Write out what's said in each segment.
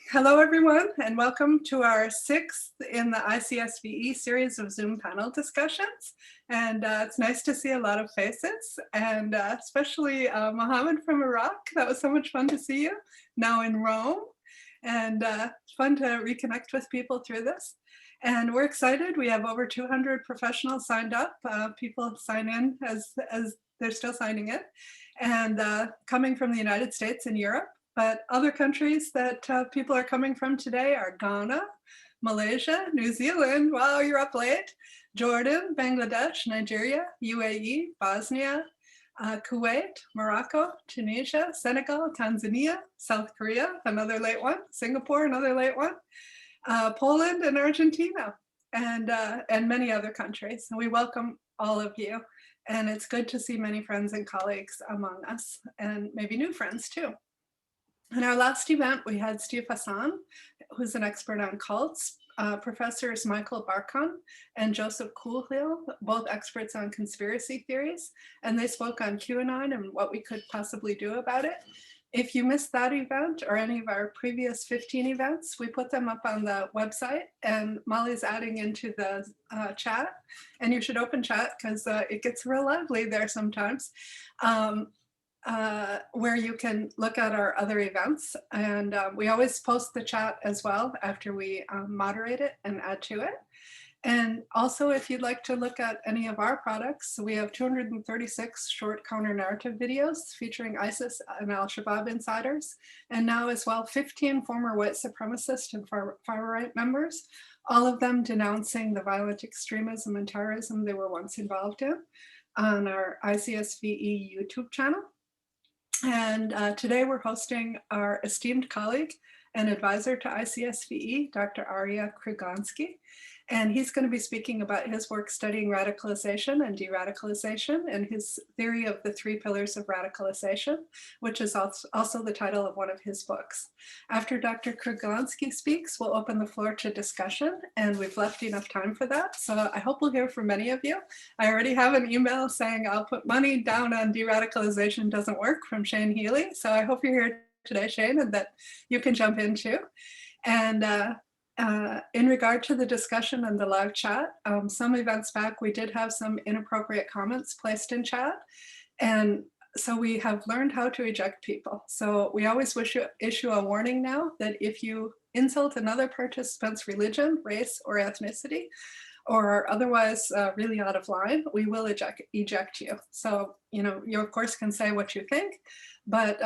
Hello, everyone, and welcome to our sixth in the ICSVE series of Zoom panel discussions. And it's nice to see a lot of faces, and especially Mohammed from Iraq. That was so much fun to see you, now in Rome. And fun to reconnect with people through this. And we're excited. We have over 200 professionals signed up. People sign in as they're still signing in. And coming from the United States and Europe. But other countries that people are coming from today are Ghana, Malaysia, New Zealand, wow, you're up late, Jordan, Bangladesh, Nigeria, UAE, Bosnia, Kuwait, Morocco, Tunisia, Senegal, Tanzania, South Korea, another late one, Singapore, another late one, Poland and Argentina, and many other countries. And we welcome all of you. And it's good to see many friends and colleagues among us, and maybe new friends too. In our last event, we had Steve Hassan, who's an expert on cults, professors Michael Barkhan and Joseph Kuhlhill, both experts on conspiracy theories, and they spoke on QAnon and what we could possibly do about it. If you missed that event or any of our previous 15 events, we put them up on the website, and Molly's adding into the chat, and you should open chat because it gets real lively there sometimes. Where you can look at our other events. And we always post the chat as well after we moderate it and add to it. And also, if you'd like to look at any of our products, we have 236 short counter-narrative videos featuring ISIS and Al-Shabaab insiders, and now as well 15 former white supremacist and far-right members, all of them denouncing the violent extremism and terrorism they were once involved in, on our ICSVE YouTube channel. And today we're hosting our esteemed colleague and advisor to ICSVE, Dr. Arya Kragonski. And he's going to be speaking about his work studying radicalization and de-radicalization and his theory of the 3 pillars of radicalization, which is also the title of one of his books. After Dr. Kruglanski speaks, we'll open the floor to discussion, and we've left enough time for that. So I hope we'll hear from many of you. I already have an email saying I'll put money down on de-radicalization doesn't work from Shane Healy. So I hope you're here today, Shane, and that you can jump in too. And in regard to the discussion and the live chat, some events back, we did have some inappropriate comments placed in chat. And so we have learned how to eject people. So we always issue a warning now that if you insult another participant's religion, race, or ethnicity, or are otherwise really out of line, we will eject you. So, you of course can say what you think, but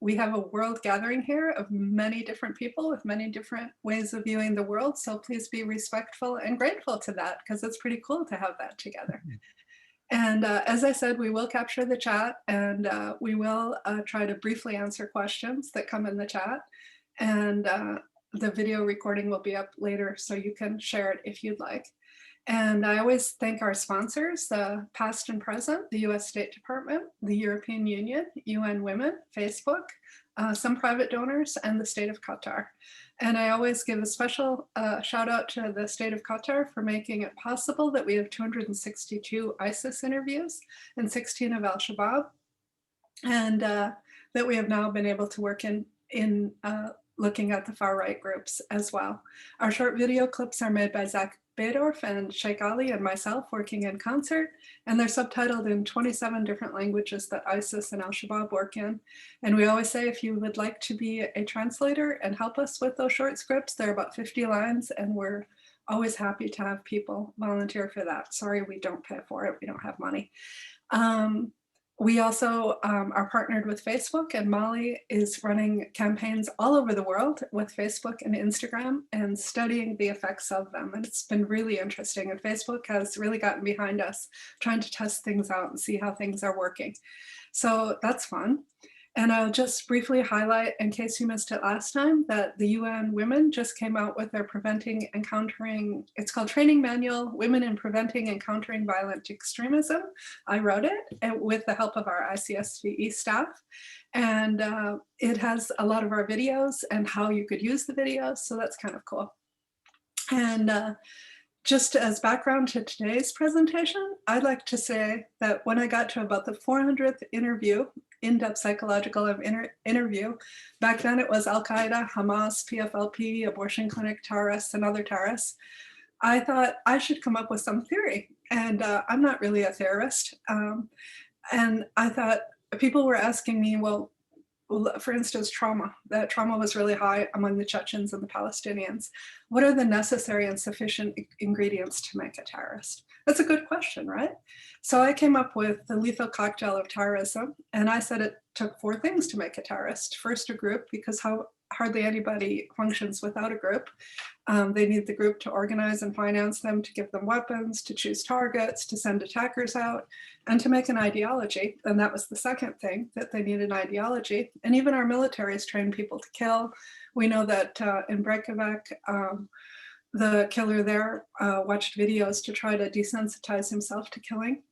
we have a world gathering here of many different people with many different ways of viewing the world. So please be respectful and grateful to that, because it's pretty cool to have that together. And as I said, we will capture the chat, and we will try to briefly answer questions that come in the chat. And the video recording will be up later, so you can share it if you'd like. And I always thank our sponsors, past and present, the US State Department, the European Union, UN Women, Facebook, some private donors, and the state of Qatar. And I always give a special shout out to the state of Qatar for making it possible that we have 262 ISIS interviews and 16 of Al-Shabaab, and that we have now been able to work in looking at the far-right groups as well. Our short video clips are made by Zach Baydorf and Sheikh Ali and myself working in concert, and they're subtitled in 27 different languages that ISIS and Al-Shabaab work in. And we always say if you would like to be a translator and help us with those short scripts, they're about 50 lines, and we're always happy to have people volunteer for that. Sorry, we don't pay for it. We don't have money. We also are partnered with Facebook, and Molly is running campaigns all over the world with Facebook and Instagram and studying the effects of them. And it's been really interesting. And Facebook has really gotten behind us trying to test things out and see how things are working. So that's fun. And I'll just briefly highlight, in case you missed it last time, that the UN Women just came out with their preventing and countering, it's called Training Manual, Women in Preventing and Countering Violent Extremism. I wrote it with the help of our ICSVE staff. And it has a lot of our videos and how you could use the videos. So that's kind of cool. And just as background to today's presentation, I'd like to say that when I got to about the 400th interview, in-depth psychological interview, back then it was Al-Qaeda, Hamas, PFLP, abortion clinic, terrorists, and other terrorists. I thought I should come up with some theory. And I'm not really a theorist. And I thought people were asking me, well, for instance, trauma. That trauma was really high among the Chechens and the Palestinians. What are the necessary and sufficient ingredients to make a terrorist? That's a good question, right? So I came up with the lethal cocktail of terrorism, and I said it took 4 things to make a terrorist. First, a group, because hardly anybody functions without a group. They need the group to organize and finance them, to give them weapons, to choose targets, to send attackers out, and to make an ideology. And that was the second thing, that they need an ideology. And even our militaries train people to kill. We know that in Breivik, the killer there watched videos to try to desensitize himself to killing.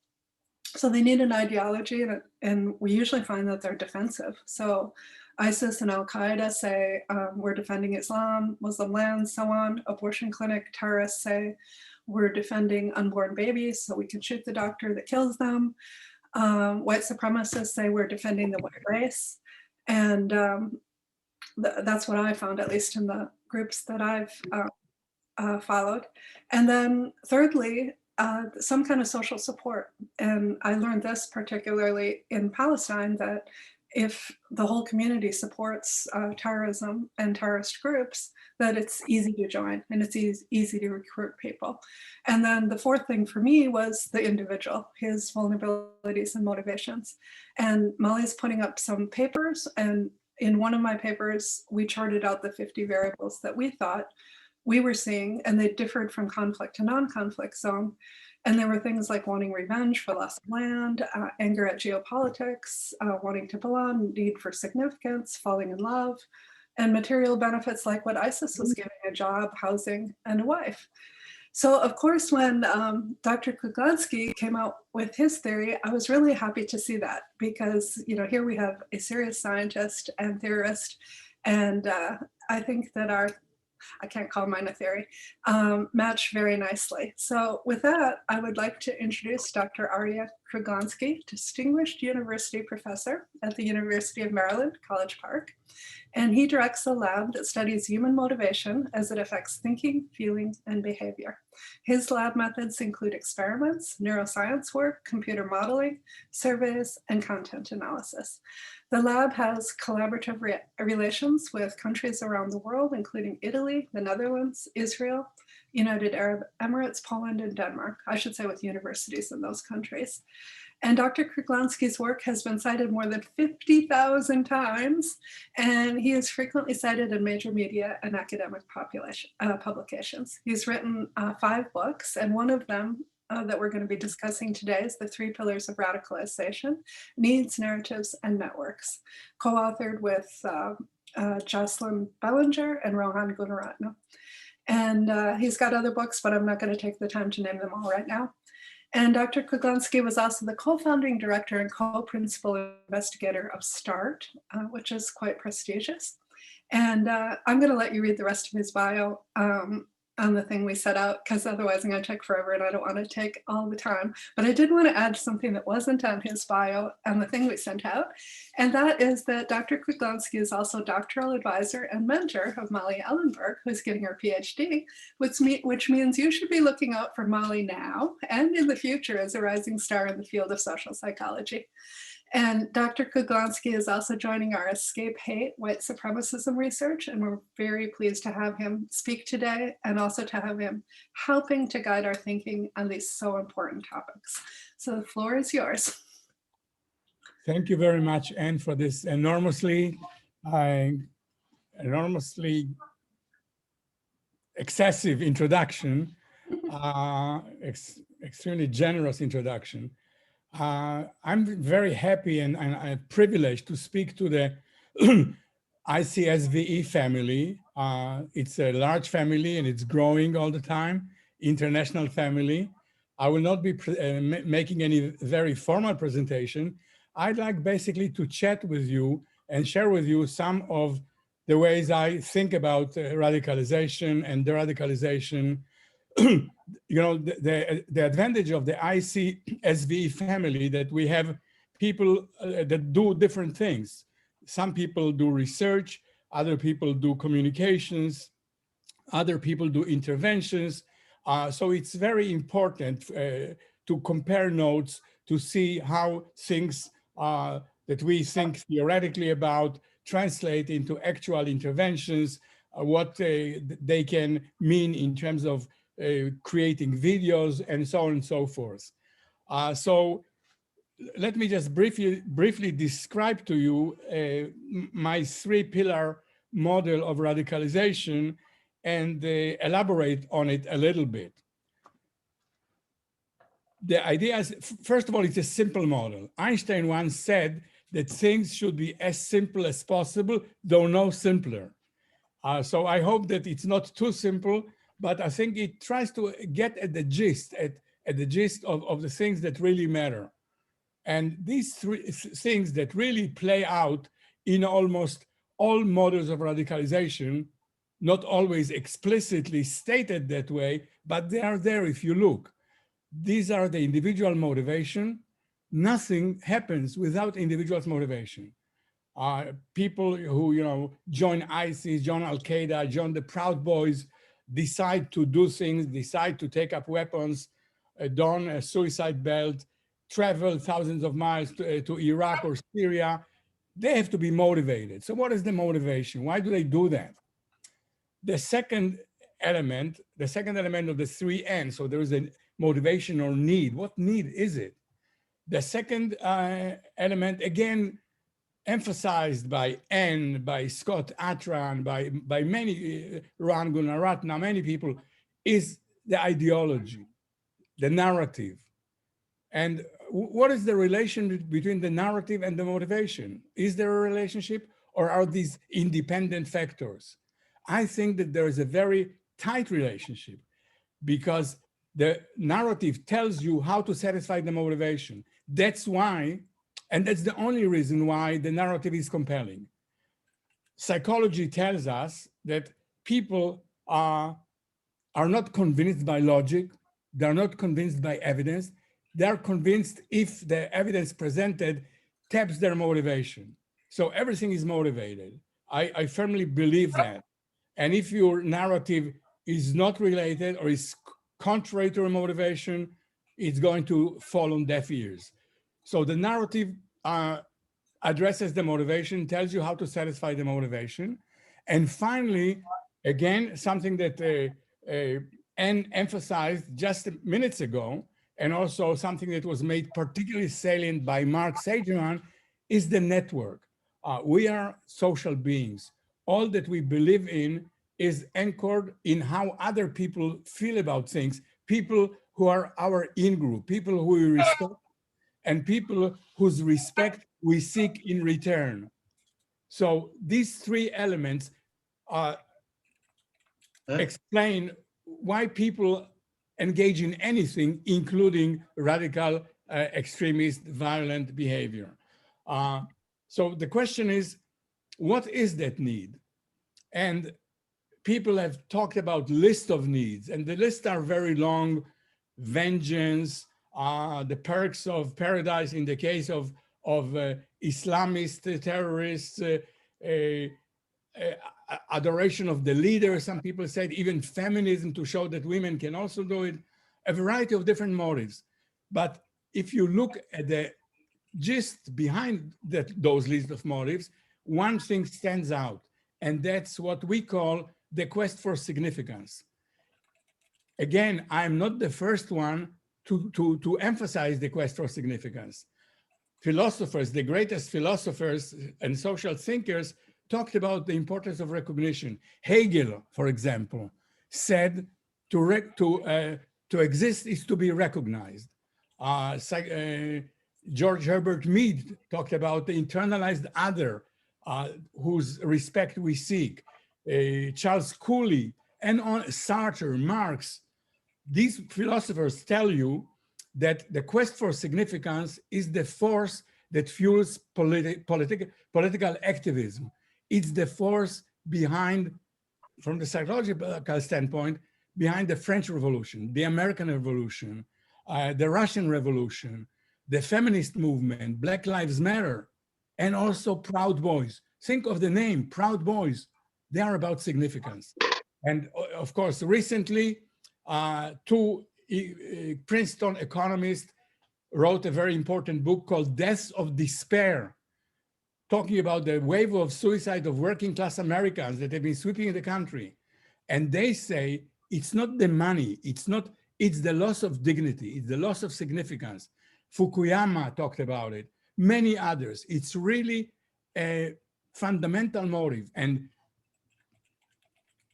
So they need an ideology, and we usually find that they're defensive. So ISIS and Al-Qaeda say, we're defending Islam, Muslim lands, so on. Abortion clinic terrorists say, we're defending unborn babies, so we can shoot the doctor that kills them. White supremacists say we're defending the white race. And that's what I found, at least in the groups that I've followed. And then thirdly, some kind of social support. And I learned this particularly in Palestine, that if the whole community supports terrorism and terrorist groups, that it's easy to join and it's easy to recruit people. And then the fourth thing for me was the individual, his vulnerabilities and motivations. And Molly's putting up some papers, and in one of my papers, we charted out the 50 variables that we thought we were seeing, and they differed from conflict to non-conflict zone. And there were things like wanting revenge for loss of land, anger at geopolitics, wanting to belong, need for significance, falling in love, and material benefits like what ISIS was giving: a job, housing, and a wife. So of course, when Dr. Kruglanski came out with his theory, I was really happy to see that, because here we have a serious scientist and theorist, and I think that I can't call mine a theory, match very nicely. So with that, I would like to introduce Dr. Arya Kragonski, Distinguished University Professor at the University of Maryland, College Park. And he directs a lab that studies human motivation as it affects thinking, feeling, and behavior. His lab methods include experiments, neuroscience work, computer modeling, surveys, and content analysis. The lab has collaborative relations with countries around the world, including Italy, the Netherlands, Israel, United Arab Emirates, Poland, and Denmark. I should say with universities in those countries. And Dr. Kruglanski's work has been cited more than 50,000 times, and he is frequently cited in major media and academic publications. He's written 5 books, and one of them that we're going to be discussing today is The 3 Pillars of Radicalization: Needs, Narratives, and Networks, co-authored with Jocelyn Bellinger and Rohan Gunaratne. And he's got other books, but I'm not going to take the time to name them all right now. And Dr. Kruglanski was also the co-founding director and co-principal investigator of START, which is quite prestigious. And I'm going to let you read the rest of his bio on the thing we set out, because otherwise I'm going to take forever and I don't want to take all the time. But I did want to add something that wasn't on his bio on the thing we sent out. And that is that Dr. Kruglanski is also doctoral advisor and mentor of Molly Ellenberg, who's getting her PhD, which means you should be looking out for Molly now and in the future as a rising star in the field of social psychology. And Dr. Kruglanski is also joining our Escape Hate White Supremacism research, and we're very pleased to have him speak today, and also to have him helping to guide our thinking on these so important topics. So the floor is yours. Thank you very much, Anne, for this enormously excessive introduction, extremely generous introduction. I'm very happy and privileged to speak to the ICSVE family. It's a large family and it's growing all the time, international family. I will not be making any very formal presentation. I'd like basically to chat with you and share with you some of the ways I think about radicalization and de-radicalization, the advantage of the ICSV family that we have people that do different things. Some people do research, other people do communications, other people do interventions. So it's very important to compare notes to see how things that we think theoretically about translate into actual interventions, what they can mean in terms of creating videos and so on and so forth. So let me just briefly describe to you my three-pillar model of radicalization and elaborate on it a little bit. The idea is, first of all, it's a simple model. Einstein once said that things should be as simple as possible, though no simpler. So I hope that it's not too simple, but I think it tries to get at the gist, at the gist of the things that really matter. And these three things that really play out in almost all models of radicalization, not always explicitly stated that way, but they are there if you look. These are the individual motivation. Nothing happens without individual's motivation. People who join ISIS, join Al-Qaeda, join the Proud Boys, decide to do things, decide to take up weapons, don a suicide belt, travel thousands of miles to Iraq or Syria. They have to be motivated. So what is the motivation? Why do they do that? The second element of the three N, so there is a motivation or need. What need is it? The second element, again, emphasized by N, by Scott Atran, by many, Ron Gunaratna, many people, is the ideology, the narrative. And what is the relation between the narrative and the motivation? Is there a relationship, or are these independent factors? I think that there is a very tight relationship, because the narrative tells you how to satisfy the motivation. That's why, and that's the only reason why the narrative is compelling. Psychology tells us that people are not convinced by logic. They're not convinced by evidence. They're convinced if the evidence presented taps their motivation. So everything is motivated. I firmly believe that. And if your narrative is not related or is contrary to your motivation, it's going to fall on deaf ears. So the narrative addresses the motivation, tells you how to satisfy the motivation. And finally, again, something that Anne emphasized just minutes ago, and also something that was made particularly salient by Mark Sageman, is the network. We are social beings. All that we believe in is anchored in how other people feel about things, people who are our in-group, people who we respect, and people whose respect we seek in return. So these three elements explain why people engage in anything, including radical, extremist, violent behavior. So the question is, what is that need? And people have talked about list of needs, and the lists are very long: vengeance, the perks of paradise in the case of Islamist terrorists, adoration of the leader. Some people said even feminism to show that women can also do it, a variety of different motives. But if you look at the gist behind those list of motives, one thing stands out, and that's what we call the quest for significance. Again, I'm not the first one to emphasize the quest for significance. Philosophers, the greatest philosophers and social thinkers, talked about the importance of recognition. Hegel, for example, said to exist is to be recognized. George Herbert Mead talked about the internalized other, whose respect we seek. Charles Cooley, and on Sartre, Marx. These philosophers tell you that the quest for significance is the force that fuels political activism. It's the force behind, from the psychological standpoint, behind the French Revolution, the American Revolution, the Russian Revolution, the feminist movement, Black Lives Matter, and also Proud Boys. Think of the name, Proud Boys. They are about significance. And of course, recently, two Princeton economists wrote a very important book called Deaths of Despair, talking about the wave of suicide of working class Americans that have been sweeping the country. And they say it's not the money, it's the loss of dignity, it's the loss of significance. Fukuyama talked about it, many others. It's really a fundamental motive. And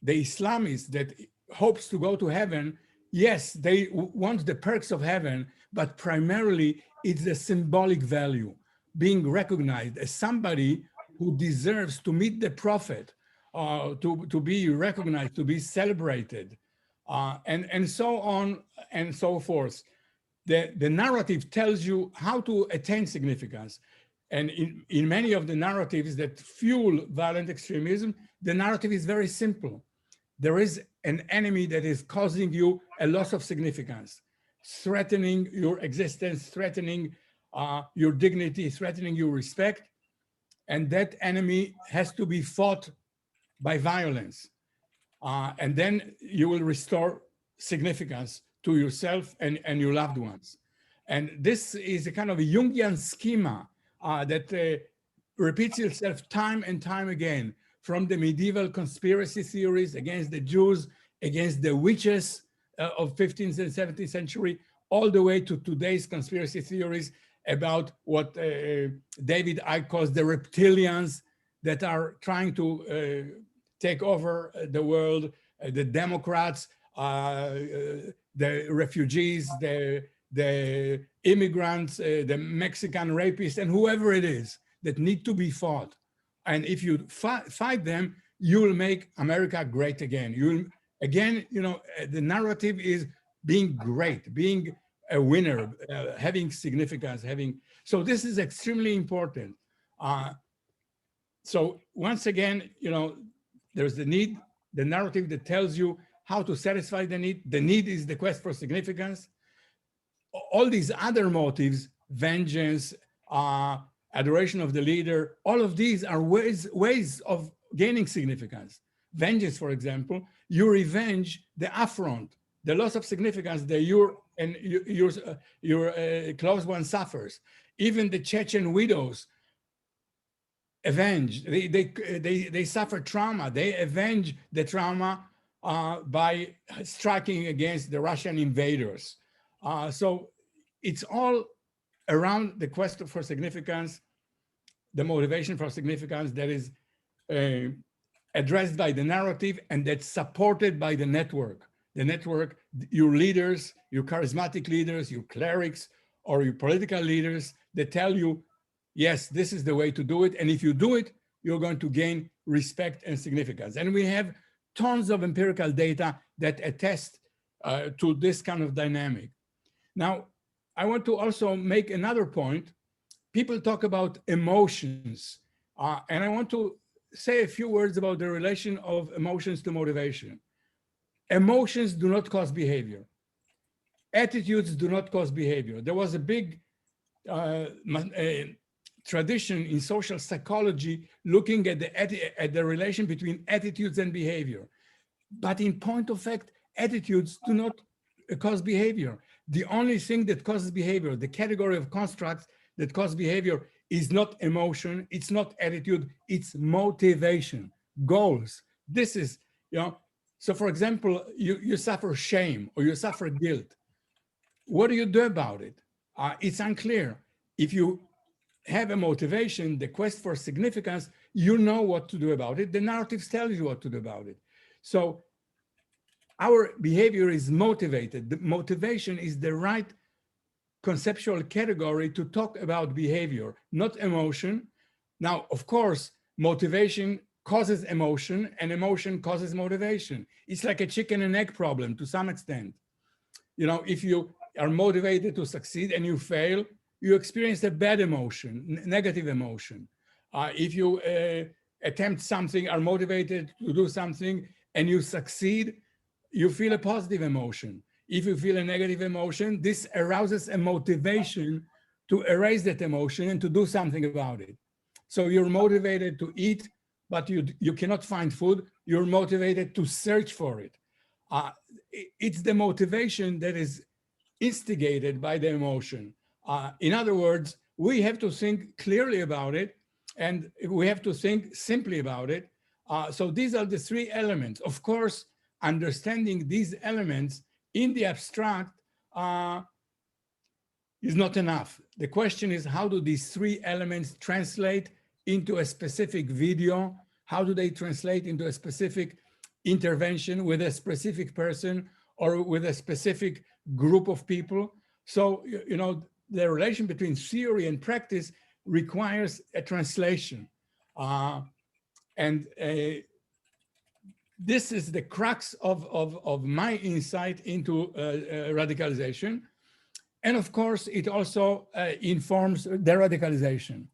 the Islamists that hopes to go to heaven, yes, they want the perks of heaven, but primarily it's the symbolic value, being recognized as somebody who deserves to meet the prophet, to be recognized, to be celebrated, and so on and so forth. The narrative tells you how to attain significance. And in many of the narratives that fuel violent extremism, the narrative is very simple. There is an enemy that is causing you a loss of significance, threatening your existence, threatening your dignity, threatening your respect. And that enemy has to be fought by violence. And then you will restore significance to yourself and your loved ones. And this is a kind of a Jungian schema that repeats itself time and time again, from the medieval conspiracy theories against the Jews, against the witches of 15th and 17th century, all the way to today's conspiracy theories about what David Icke calls the reptilians that are trying to take over the world, the Democrats, the refugees, the immigrants, the Mexican rapists, and whoever it is that need to be fought. And if you fight them, you will make America great again. Again, the narrative is being great, being a winner, having significance, so this is extremely important. So once again, there's the need, the narrative that tells you how to satisfy the need. The need is the quest for significance. All these other motives, vengeance, adoration of the leader, all of these are ways of gaining significance. Vengeance, for example, you revenge the affront, the loss of significance that your close one suffers. Even the Chechen widows avenge. They suffer trauma. They avenge the trauma by striking against the Russian invaders. So it's all around the quest for significance, the motivation for significance that is addressed by the narrative and that's supported by the network. The network, your leaders, your charismatic leaders, your clerics, or your political leaders that tell you, yes, this is the way to do it. And if you do it, you're going to gain respect and significance. And we have tons of empirical data that attest to this kind of dynamic. Now, I want to also make another point. People talk about emotions, and I want to say a few words about the relation of emotions to motivation. Emotions do not cause behavior. Attitudes do not cause behavior. There was a big tradition in social psychology looking at the relation between attitudes and behavior. But in point of fact, attitudes do not cause behavior. The only thing that causes behavior, the category of constructs that cause behavior, is not emotion, it's not attitude, it's motivation, goals. This is, so for example, you suffer shame or you suffer guilt. What do you do about it? It's unclear. If you have a motivation, the quest for significance, you know what to do about it. The narratives tell you what to do about it. So our behavior is motivated. The motivation is the right conceptual category to talk about behavior, not emotion. Now, of course, motivation causes emotion and emotion causes motivation. It's like a chicken and egg problem to some extent. If you are motivated to succeed and you fail, you experience a bad emotion, negative emotion. If you attempt something, are motivated to do something and you succeed, you feel a positive emotion. If you feel a negative emotion, this arouses a motivation to erase that emotion and to do something about it. So you're motivated to eat, but you cannot find food. You're motivated to search for it. Uh, it's the motivation that is instigated by the emotion. In other words, we have to think clearly about it, and we have to think simply about it. So these are the three elements. Of course, understanding these elements in the abstract is not enough. The question is, how do these three elements translate into a specific video? How do they translate into a specific intervention with a specific person or with a specific group of people? So, you know, the relation between theory and practice requires a translation. And this is the crux of my insight into radicalization. And of course, it also informs the radicalization.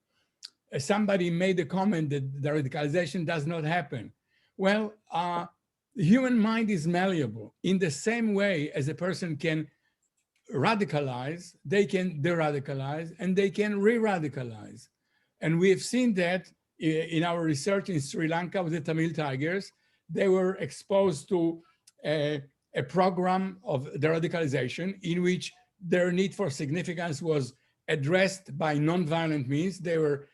Somebody made a comment that the radicalization does not happen. Well, the human mind is malleable. In the same way as a person can radicalize, they can de-radicalize, and they can re-radicalize. And we have seen that in our research in Sri Lanka with the Tamil Tigers. They were exposed to a program of de-radicalization in which their need for significance was addressed by non-violent means. They were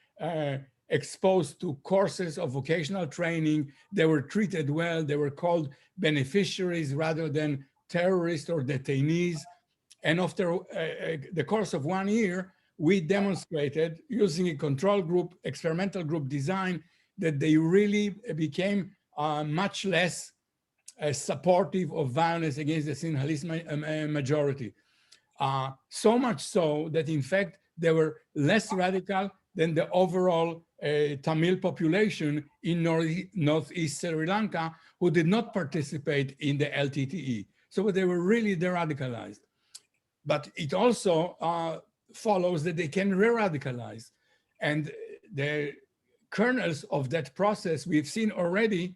exposed to courses of vocational training. They were treated well. They were called beneficiaries rather than terrorists or detainees. And after the course of 1 year, we demonstrated using a control group, experimental group design, that they really became much less supportive of violence against the Sinhalese majority. So much so that, in fact, they were less radical than the overall Tamil population in northeast Sri Lanka, who did not participate in the LTTE. So they were really de-radicalized. But it also follows that they can re-radicalize. And the kernels of that process we've seen already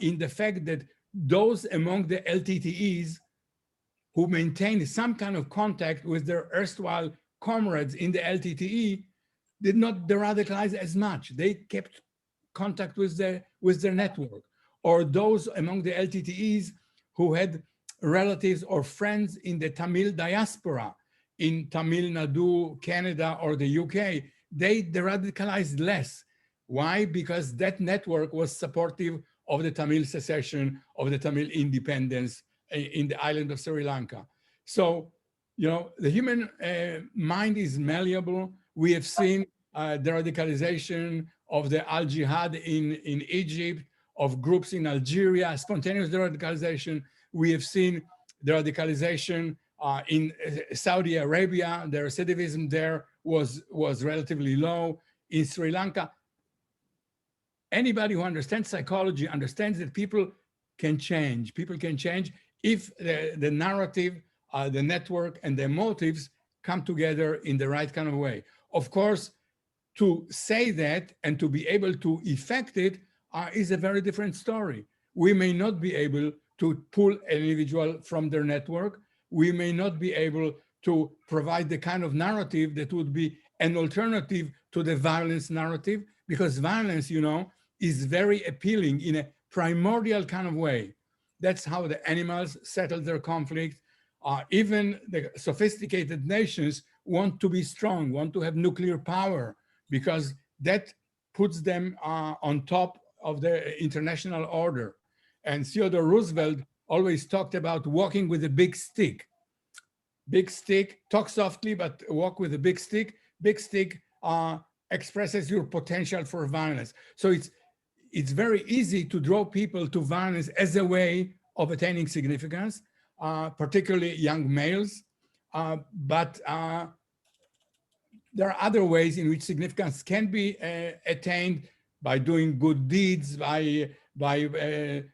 in the fact that those among the LTTEs who maintained some kind of contact with their erstwhile comrades in the LTTE did not de-radicalize as much. They kept contact with their network. Or those among the LTTEs who had relatives or friends in the Tamil diaspora in Tamil Nadu, Canada, or the UK, they de-radicalized less. Why? Because that network was supportive of the Tamil secession, of the Tamil independence in the island of Sri Lanka. So, you know, the human mind is malleable. We have seen the radicalization of the Al-Jihad in Egypt, of groups in Algeria, spontaneous radicalization. We have seen the radicalization in Saudi Arabia. The recidivism there was relatively low. In Sri Lanka, anybody who understands psychology understands that people can change. People can change if the narrative, the network, and the motives come together in the right kind of way. Of course, to say that and to be able to effect it is a very different story. We may not be able to pull an individual from their network. We may not be able to provide the kind of narrative that would be an alternative to the violence narrative, because violence, you know, is very appealing in a primordial kind of way. That's how the animals settle their conflict. Even the sophisticated nations want to be strong, want to have nuclear power, because that puts them on top of the international order. And Theodore Roosevelt always talked about walking with a big stick. Big stick, talk softly, but walk with a big stick. Big stick expresses your potential for violence. So it's very easy to draw people to violence as a way of attaining significance, particularly young males. But there are other ways in which significance can be attained by doing good deeds, by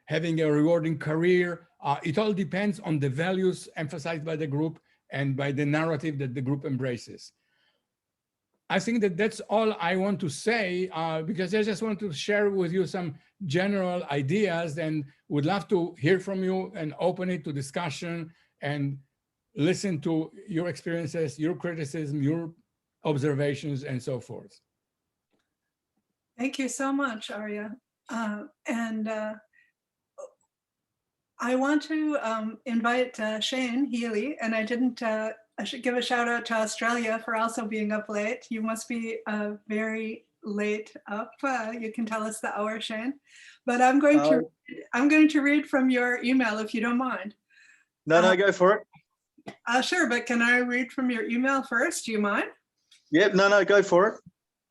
having a rewarding career. It all depends on the values emphasized by the group and by the narrative that the group embraces. I think that that's all I want to say, because I just want to share with you some general ideas, and would love to hear from you and open it to discussion and listen to your experiences, your criticism, your observations, and so forth. Thank you so much, Arya. And I want to invite Shane Healy, and I should give a shout out to Australia for also being up late. You must be very late up. You can tell us the hour, Shane. But I'm going to read from your email if you don't mind. No, go for it. Sure, but can I read from your email first? Do you mind? Yep, no, go for it.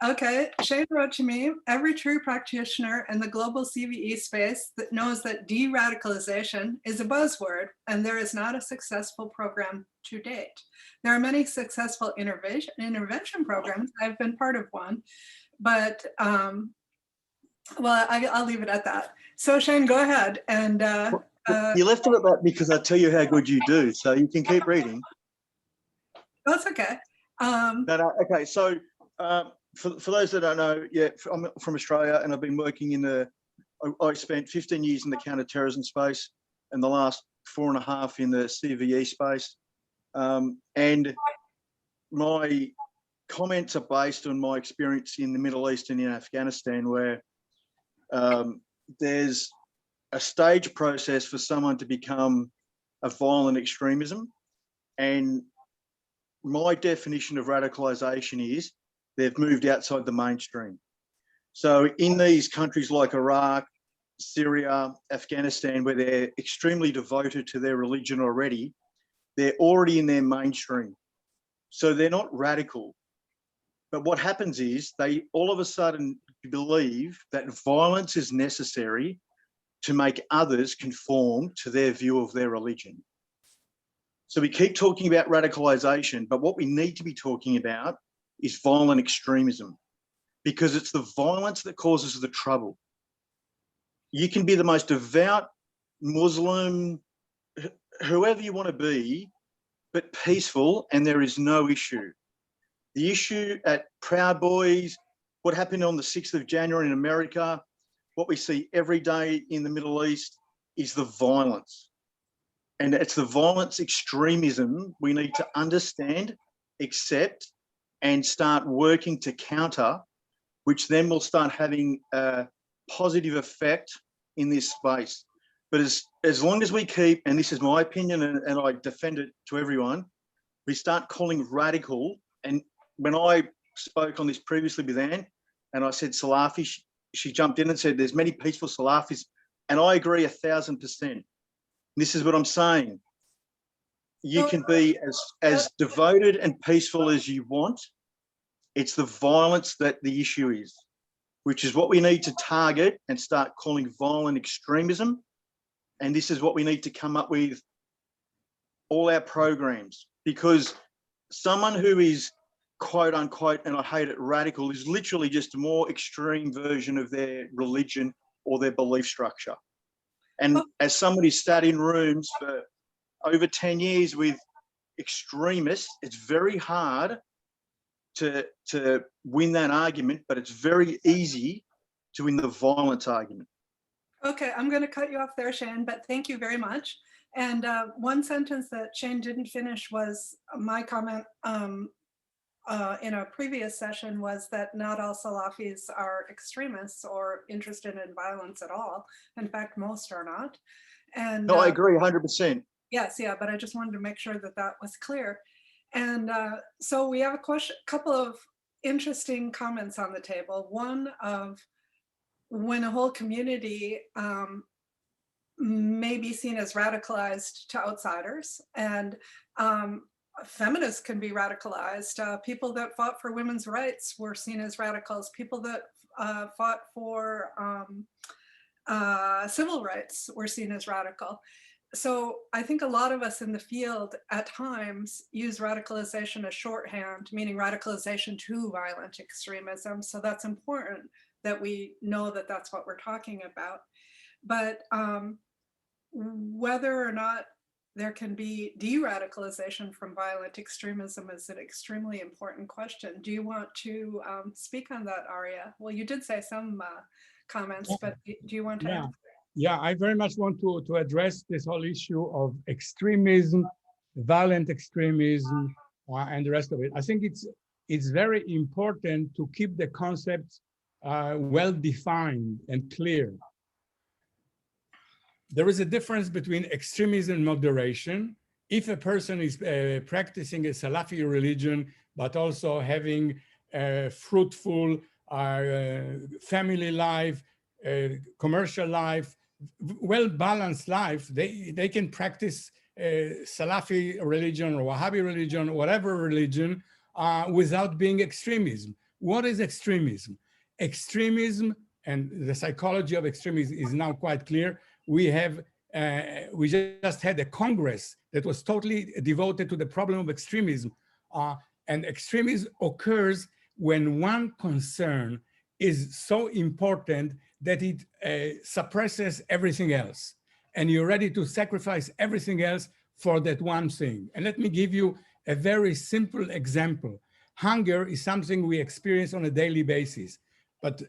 Okay, Shane wrote to me, every true practitioner in the global CVE space that knows that de-radicalization is a buzzword and there is not a successful program to date. There are many successful intervention programs. I've been part of one, but well, I'll leave it at that. So Shane, go ahead. And you left it at that because I tell you how good you do, so you can keep reading. That's okay. No, okay, so for those that don't know, yeah, I'm from Australia, and I've been working I spent 15 years in the counter-terrorism space and the last 4.5 in the CVE space. And my comments are based on my experience in the Middle East and in Afghanistan, where there's a stage process for someone to become a violent extremism. And my definition of radicalization is they've moved outside the mainstream. So in these countries like Iraq, Syria, Afghanistan, where they're extremely devoted to their religion already, they're already in their mainstream. So they're not radical. But what happens is they all of a sudden believe that violence is necessary to make others conform to their view of their religion. So we keep talking about radicalization, but what we need to be talking about is violent extremism, because it's the violence that causes the trouble. You can be the most devout Muslim, whoever you want to be, but peaceful, and there is no issue. The issue at Proud Boys, what happened on the 6th of January in America, what we see every day in the Middle East is the violence. And it's the violence extremism we need to understand, accept, and start working to counter, which then will start having a positive effect in this space. But as long as we keep, and this is my opinion, and I defend it to everyone, we start calling radical. And when I spoke on this previously with Anne, and I said Salafi, she jumped in and said there's many peaceful Salafis, and I agree 1,000%. This is what I'm saying. You can be as devoted and peaceful as you want. It's the violence that the issue is, which is what we need to target and start calling violent extremism. And this is what we need to come up with all our programs, because someone who is quote unquote, and I hate it, radical, is literally just a more extreme version of their religion or their belief structure. And as somebody sat in rooms for over 10 years with extremists, it's very hard to win that argument, but it's very easy to win the violence argument. Okay, I'm going to cut you off there, Shane, but thank you very much. And one sentence that Shane didn't finish was my comment in a previous session, was that not all Salafis are extremists or interested in violence at all. In fact, most are not. And no, I agree 100%. Yes, yeah, but I just wanted to make sure that that was clear. And so we have a couple of interesting comments on the table. One of when a whole community may be seen as radicalized to outsiders, and feminists can be radicalized. People that fought for women's rights were seen as radicals. People that fought for civil rights were seen as radical. So I think a lot of us in the field at times use radicalization as shorthand, meaning radicalization to violent extremism. So that's important that we know that that's what we're talking about. But whether or not there can be de-radicalization from violent extremism is an extremely important question. Do you want to speak on that, Arya? Well, you did say some comments, but do you want to Yeah. answer? Yeah, I very much want to address this whole issue of extremism, violent extremism, and the rest of it. I think it's very important to keep the concepts well defined and clear. There is a difference between extremism and moderation. If a person is practicing a Salafi religion, but also having a fruitful family life, commercial life, well-balanced life, they can practice Salafi religion or Wahhabi religion, whatever religion, without being extremism. What is extremism? Extremism, and the psychology of extremism is now quite clear. We just had a Congress that was totally devoted to the problem of extremism. And extremism occurs when one concern is so important that it suppresses everything else. And you're ready to sacrifice everything else for that one thing. And let me give you a very simple example. Hunger is something we experience on a daily basis, but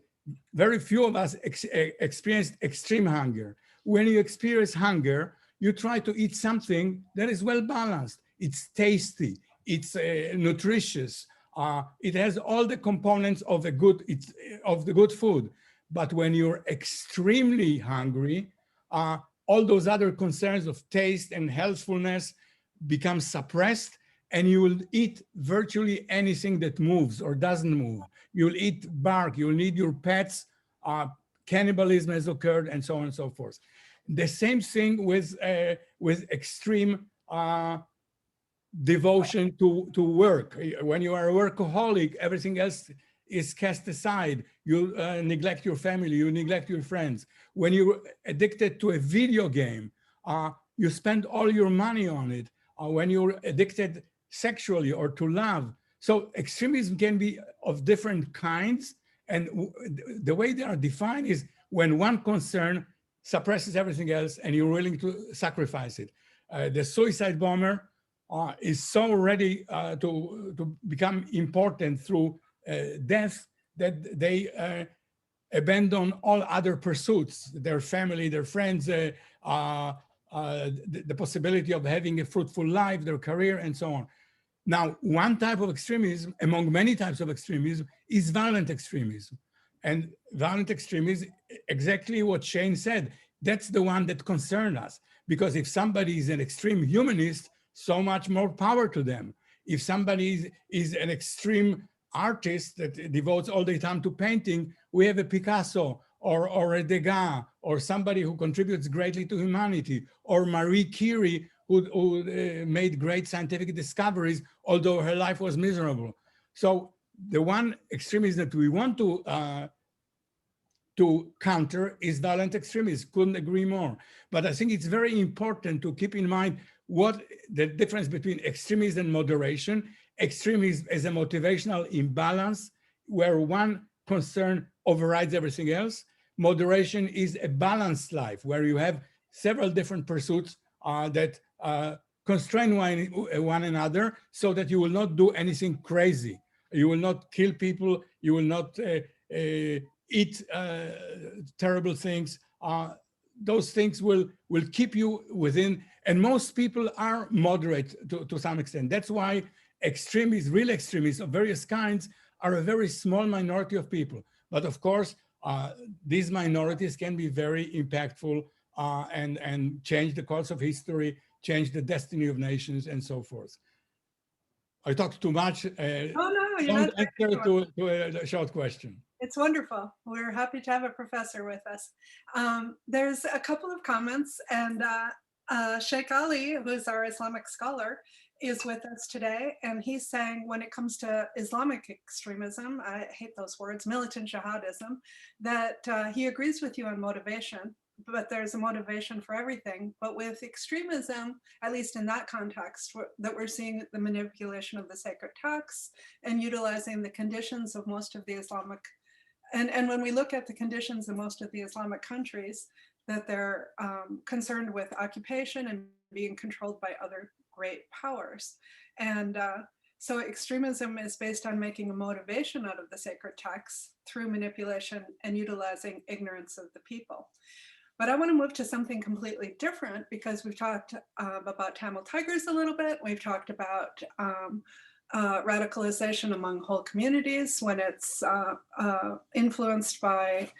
very few of us experience extreme hunger. When you experience hunger, you try to eat something that is well balanced. It's tasty, it's nutritious, it has all the components of the good food. But when you're extremely hungry, all those other concerns of taste and healthfulness become suppressed, and you will eat virtually anything that moves or doesn't move. You'll eat bark, you'll need your pets, cannibalism has occurred, and so on and so forth. The same thing with extreme devotion to work. When you are a workaholic, everything else is cast aside. You neglect your family, you neglect your friends. When you're addicted to a video game, you spend all your money on it. When you're addicted sexually or to love. So extremism can be of different kinds. And the way they are defined is when one concern suppresses everything else and you're willing to sacrifice it. The suicide bomber is so ready to become important through death that they abandon all other pursuits, their family, their friends, the possibility of having a fruitful life, their career, and so on. Now, one type of extremism, among many types of extremism, is violent extremism. And violent extremism, exactly what Shane said, that's the one that concerns us. Because if somebody is an extreme humanist, so much more power to them. If somebody is an extreme artist that devotes all their time to painting, we have a Picasso or a Degas, or somebody who contributes greatly to humanity, or Marie Curie, who made great scientific discoveries, although her life was miserable. So the one extremism that we want to counter is violent extremism. Couldn't agree more. But I think it's very important to keep in mind what the difference between extremism and moderation. Extremism is a motivational imbalance where one concern overrides everything else. Moderation is a balanced life where you have several different pursuits that constrain one another so that you will not do anything crazy. You will not kill people. You will not eat terrible things. Those things will keep you within, and most people are moderate to some extent. That's why extremists, real extremists of various kinds, are a very small minority of people. But of course, these minorities can be very impactful and change the course of history, change the destiny of nations, and so forth. I talked too much. Oh, no, you're Don't not. answer to a short question. It's wonderful. We're happy to have a professor with us. There's a couple of comments, and Sheikh Ali, who's our Islamic scholar, is with us today. And he's saying when it comes to Islamic extremism, I hate those words, militant jihadism, that he agrees with you on motivation, but there's a motivation for everything. But with extremism, at least in that context, that we're seeing the manipulation of the sacred texts and utilizing the conditions of most of the Islamic. And when we look at the conditions in most of the Islamic countries, that they're concerned with occupation and being controlled by other great powers. And so extremism is based on making a motivation out of the sacred texts through manipulation and utilizing ignorance of the people. But I want to move to something completely different, because we've talked about Tamil tigers a little bit. We've talked about radicalization among whole communities when it's influenced by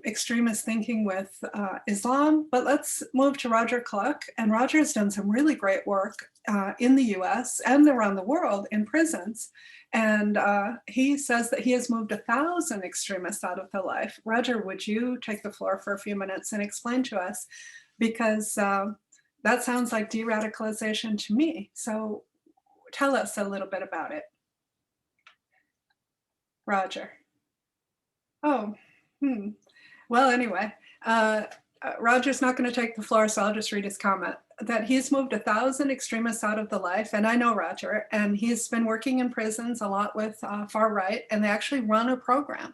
extremist thinking with Islam. But let's move to Roger Cluck. And Roger has done some really great work in the US and around the world in prisons. And he says that he has moved 1,000 extremists out of the life. Roger, would you take the floor for a few minutes and explain to us? Because that sounds like de-radicalization to me. So tell us a little bit about it. Roger. Oh, Well, anyway, Roger's not going to take the floor, so I'll just read his comment. That he's moved 1,000 extremists out of the life, and I know Roger, and he's been working in prisons a lot with far right, and they actually run a program.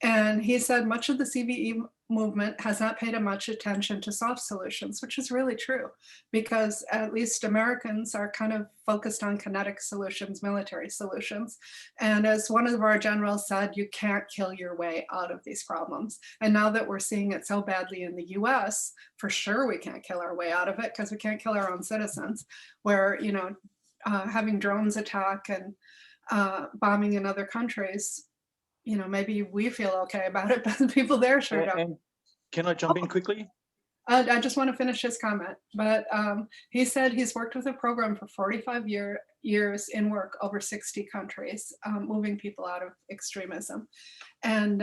And he said much of the CVE movement has not paid much attention to soft solutions, which is really true, because at least Americans are kind of focused on kinetic solutions, military solutions. And as one of our generals said, you can't kill your way out of these problems. And now that we're seeing it so badly in the US, for sure we can't kill our way out of it, because we can't kill our own citizens, where, you know, having drones attack and bombing in other countries, you know, maybe we feel okay about it, but the people there sure don't. Can I jump in quickly? I just want to finish his comment, but he said he's worked with a program for 45 years in work over 60 countries, moving people out of extremism. And,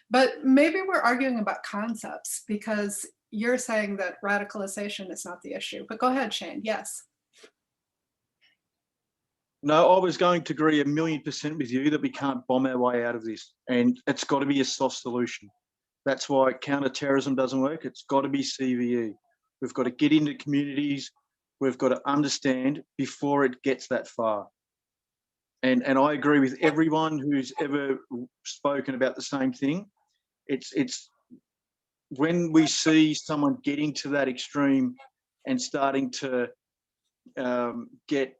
but maybe we're arguing about concepts, because you're saying that radicalization is not the issue, but go ahead, Shane, yes. No, I was going to agree 1,000,000% with you that we can't bomb our way out of this, and it's got to be a soft solution. That's why counter-terrorism doesn't work. It's got to be CVE. We've got to get into communities. We've got to understand before it gets that far. And I agree with everyone who's ever spoken about the same thing. It's when we see someone getting to that extreme and starting to get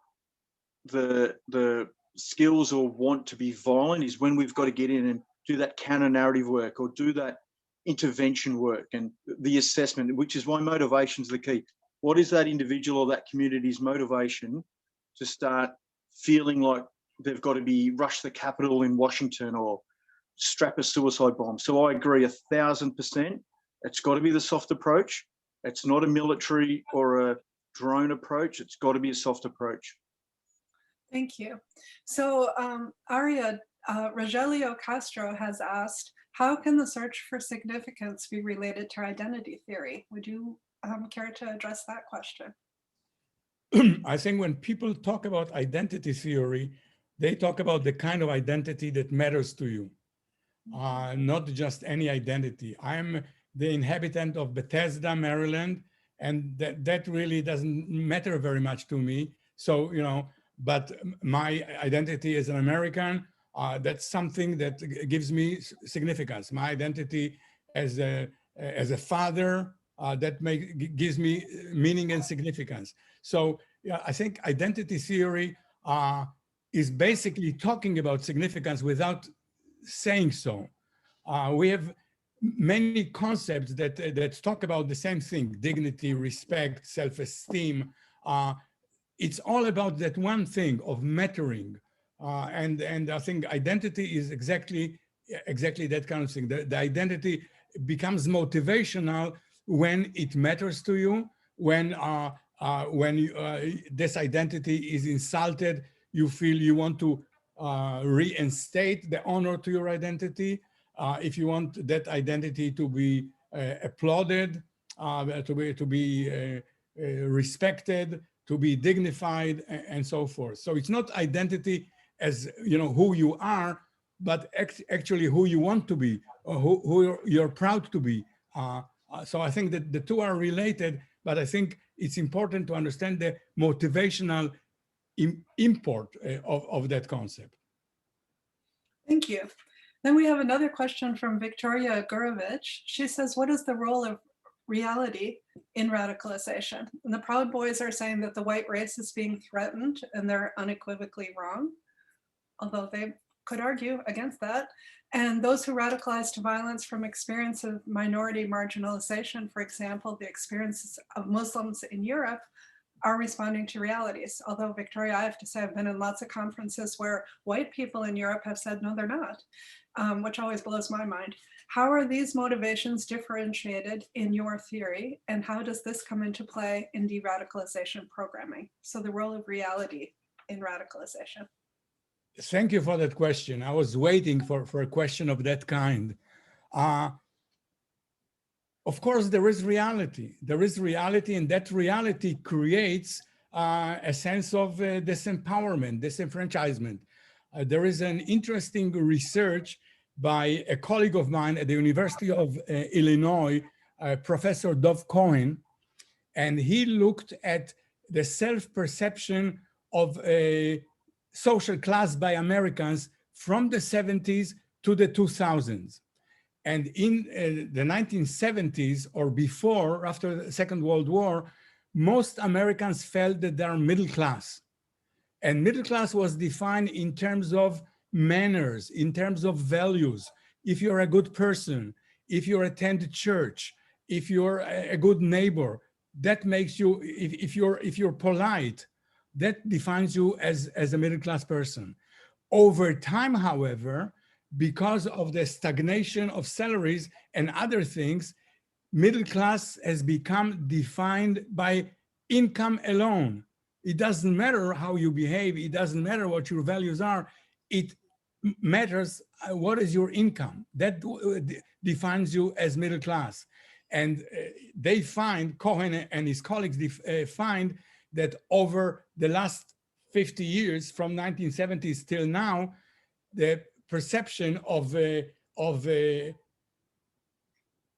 the skills or want to be violent, is when we've got to get in and do that counter narrative work, or do that intervention work and the assessment, which is why motivation is the key. What is that individual or that community's motivation to start feeling like they've got to be rush the Capitol in Washington or strap a suicide bomb? So I agree 1,000%. It's got to be the soft approach. It's not a military or a drone approach. It's got to be a soft approach. Thank you. So Arya, Rogelio Castro has asked, how can the search for significance be related to identity theory? Would you care to address that question? I think when people talk about identity theory, they talk about the kind of identity that matters to you, not just any identity. I'm the inhabitant of Bethesda, Maryland, and that really doesn't matter very much to me. So, you know, but my identity as an American, that's something that gives me significance. My identity as a father, that gives me meaning and significance. So yeah, I think identity theory is basically talking about significance without saying so. We have many concepts that talk about the same thing: dignity, respect, self-esteem. It's all about that one thing of mattering. And I think identity is exactly that kind of thing. The identity becomes motivational when it matters to you, when this identity is insulted, you feel you want to reinstate the honor to your identity. If you want that identity to be applauded, to be respected, to be dignified, and so forth. So it's not identity as, you know, who you are, but actually who you want to be, or who you're proud to be. So I think that the two are related, but I think it's important to understand the motivational import of that concept. Thank you. Then we have another question from Victoria Gurovich. She says, what is the role of reality in radicalization? And the Proud Boys are saying that the white race is being threatened, and they're unequivocally wrong, although they could argue against that. And those who radicalize to violence from experience of minority marginalization, for example, the experiences of Muslims in Europe, are responding to realities. Although, Victoria, I have to say, I've been in lots of conferences where white people in Europe have said, no, they're not, which always blows my mind. How are these motivations differentiated in your theory? And how does this come into play in de-radicalization programming? So the role of reality in radicalization. Thank you for that question. I was waiting for a question of that kind. Of course, there is reality. There is reality, and that reality creates a sense of disempowerment, disenfranchisement. There is an interesting research by a colleague of mine at the University of Illinois, Professor Dov Cohen, and he looked at the self-perception of a social class by Americans from the 70s to the 2000s. And in the 1970s or before, after the Second World War, most Americans felt that they are middle class. And middle class was defined in terms of manners, in terms of values. If you're a good person, if you attend church, if you're a good neighbor, that makes you, if you're polite, that defines you as a middle class person. Over time, however, because of the stagnation of salaries and other things, middle class has become defined by income alone. It doesn't matter how you behave. It doesn't matter what your values are. It matters what is your income. That defines you as middle class. And they find, Cohen and his colleagues find that over the last 50 years, from 1970s till now, the perception of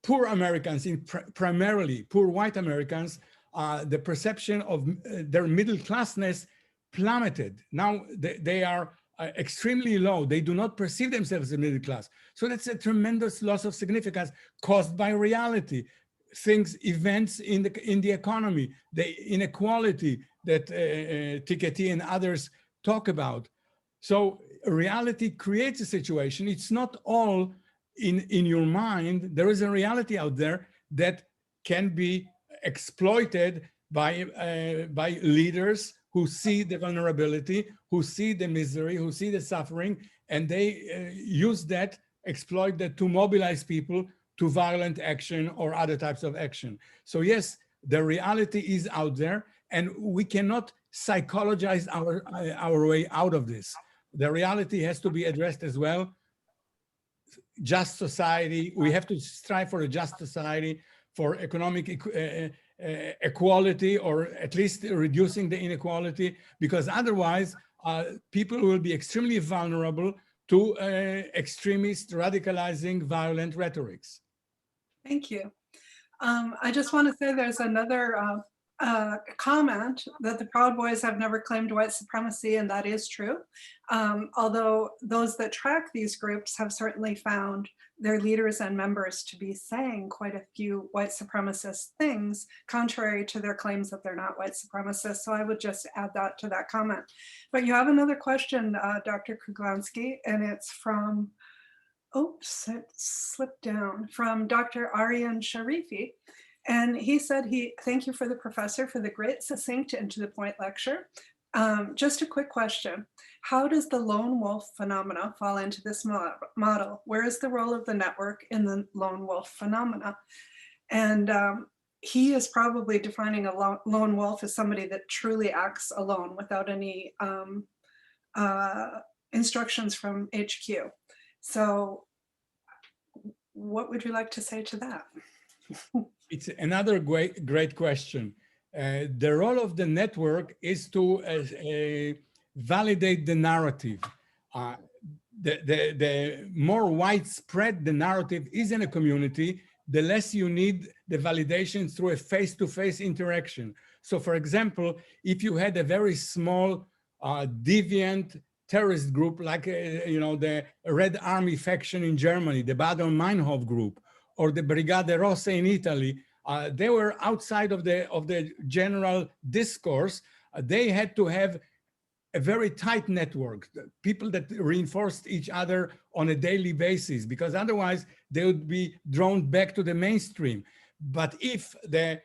poor Americans, primarily poor white Americans, the perception of their middle classness plummeted. Now they are extremely low. They do not perceive themselves as middle class. So that's a tremendous loss of significance caused by reality. Things, events in the economy, the inequality that Tiketty and others talk about. So reality creates a situation. It's not all in your mind. There is a reality out there that can be exploited by leaders who see the vulnerability, who see the misery, who see the suffering, and they use that, exploit that to mobilize people to violent action or other types of action. So yes, the reality is out there, and we cannot psychologize our way out of this. The reality has to be addressed as well. Just society, we have to strive for a just society, for economic equality, or at least reducing the inequality, because otherwise people will be extremely vulnerable to extremist, radicalizing, violent rhetorics. Thank you. I just want to say there's another comment that the Proud Boys have never claimed white supremacy, and that is true. Although those that track these groups have certainly found their leaders and members to be saying quite a few white supremacist things, contrary to their claims that they're not white supremacists. So I would just add that to that comment. But you have another question, Dr. Kruglanski, and it's from, oops, it slipped down, from Dr. Aryan Sharifi. And he said, thank you for the professor for the great, succinct, and to the point lecture. Just a quick question. How does the lone wolf phenomena fall into this model? Where is the role of the network in the lone wolf phenomena? And he is probably defining a lone wolf as somebody that truly acts alone without any instructions from HQ. So what would you like to say to that? It's another great question. The role of the network is to validate the narrative. The more widespread the narrative is in a community, the less you need the validation through a face-to-face interaction. So for example, if you had a very small, deviant, terrorist group like, the Red Army faction in Germany, the Bader-Meinhof group, or the Brigate Rosse in Italy. They were outside of the general discourse. They had to have a very tight network, people that reinforced each other on a daily basis, because otherwise they would be drawn back to the mainstream. But if the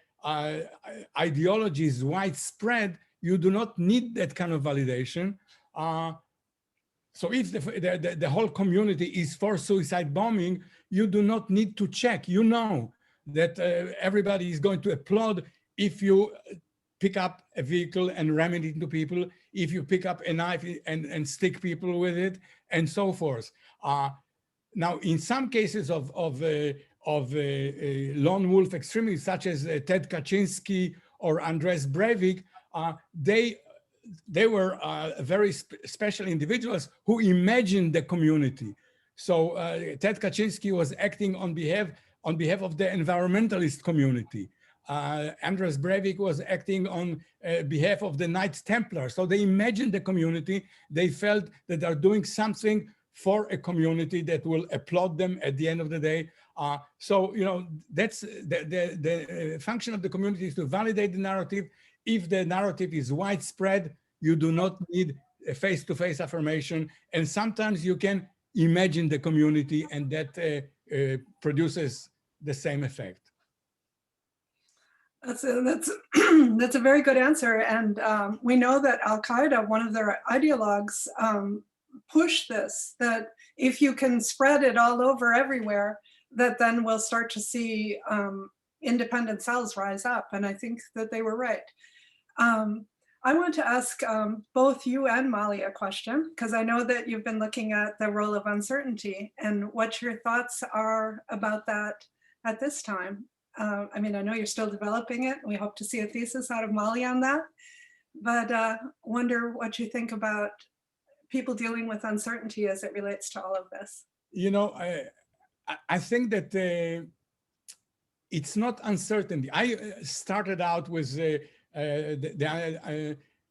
ideology is widespread, you do not need that kind of validation. So if the whole community is for suicide bombing, you do not need to check. You know that everybody is going to applaud if you pick up a vehicle and ram it into people, if you pick up a knife and stick people with it, and so forth. Now, in some cases of lone wolf extremists, such as Ted Kaczynski or Andres Breivik, they were very special individuals who imagined the community. So Ted Kaczynski was acting on behalf of the environmentalist community. Andres Breivik was acting on behalf of the Knights Templar. So they imagined the community. They felt that they're doing something for a community that will applaud them at the end of the day. So, that's the function of the community, is to validate the narrative. If the narrative is widespread, you do not need a face-to-face affirmation. And sometimes you can imagine the community, and that produces the same effect. That's a very good answer. And we know that Al-Qaeda, one of their ideologues, push this, that if you can spread it all over everywhere, that then we'll start to see independent cells rise up. And I think that they were right. I want to ask both you and Molly a question, because I know that you've been looking at the role of uncertainty and what your thoughts are about that at this time. I mean, I know you're still developing it. We hope to see a thesis out of Molly on that, but wonder what you think about people dealing with uncertainty as it relates to all of this. I think that it's not uncertainty. I started out with the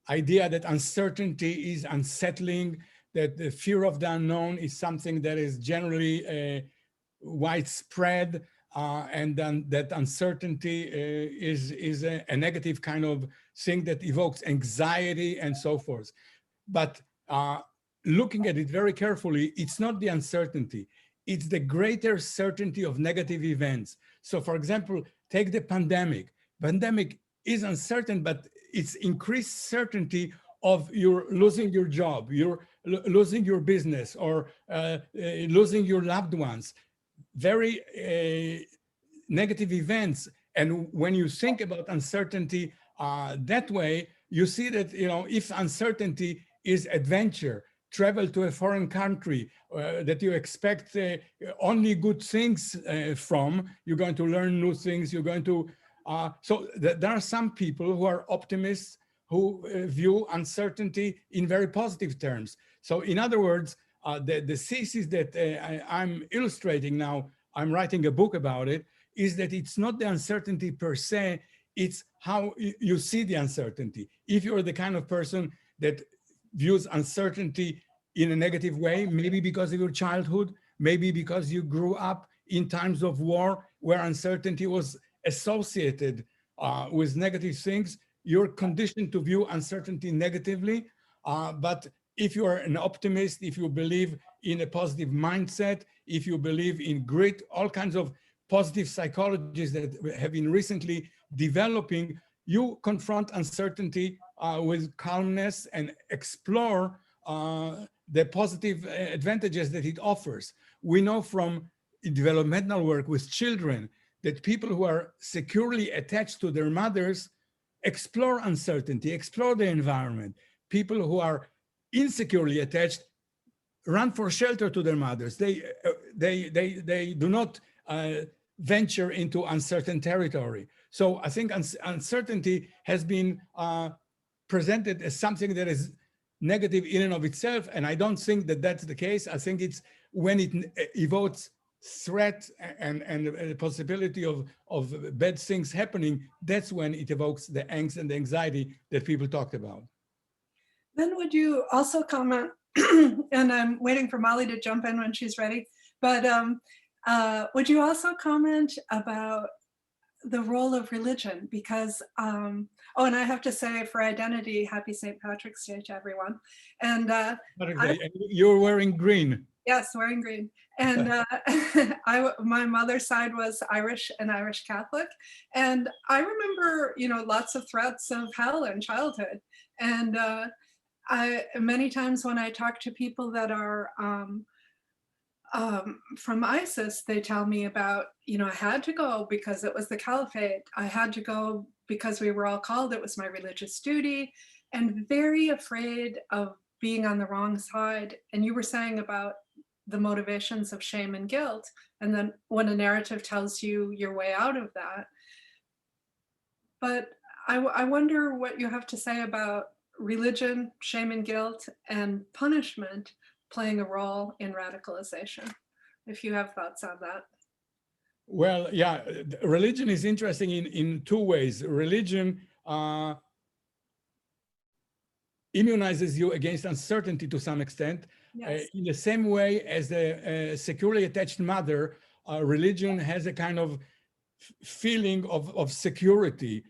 idea that uncertainty is unsettling, that the fear of the unknown is something that is generally widespread, and then that uncertainty is a negative kind of thing that evokes anxiety and so forth. But looking at it very carefully, it's not the uncertainty, it's the greater certainty of negative events. So for example, take the pandemic. Pandemic is uncertain, but it's increased certainty of you're losing your job, you're losing your business, or losing your loved ones. Very negative events. And when you think about uncertainty that way, you see that, if uncertainty is adventure, travel to a foreign country that you expect only good things from, you're going to learn new things, you're going to, so there are some people who are optimists who view uncertainty in very positive terms. So in other words, the thesis that I'm illustrating now, I'm writing a book about it, is that it's not the uncertainty per se, it's how you see the uncertainty. If you're the kind of person that views uncertainty in a negative way, maybe because of your childhood, maybe because you grew up in times of war where uncertainty was associated with negative things, you're conditioned to view uncertainty negatively. But if you are an optimist, if you believe in a positive mindset, if you believe in grit, all kinds of positive psychologies that have been recently developing, you confront uncertainty with calmness and explore the positive advantages that it offers. We know from developmental work with children that people who are securely attached to their mothers explore uncertainty, explore the environment. People who are insecurely attached run for shelter to their mothers. They do not venture into uncertain territory. So I think uncertainty has been presented as something that is negative in and of itself, and I don't think that that's the case. I think it's when it evokes threat and the possibility of bad things happening, that's when it evokes the angst and the anxiety that people talked about. Then would you also comment and I'm waiting for Molly to jump in when she's ready. But would you also comment about the role of religion? Because, oh, and I have to say for identity, happy St. Patrick's Day to everyone. And you're wearing green. Yes, wearing green. And my mother's side was Irish and Irish Catholic. And I remember, you know, lots of threats of hell in childhood. And many times when I talk to people that are from ISIS, they tell me about, you know, I had to go because it was the caliphate. I had to go because we were all called. It was my religious duty, and very afraid of being on the wrong side. And you were saying about the motivations of shame and guilt. And then when a narrative tells you your way out of that. But I wonder what you have to say about religion, shame and guilt, and punishment playing a role in radicalization, if you have thoughts on that. Well, yeah, religion is interesting in two ways. Religion immunizes you against uncertainty to some extent. Yes. In the same way as a securely attached mother, religion has a kind of feeling of security.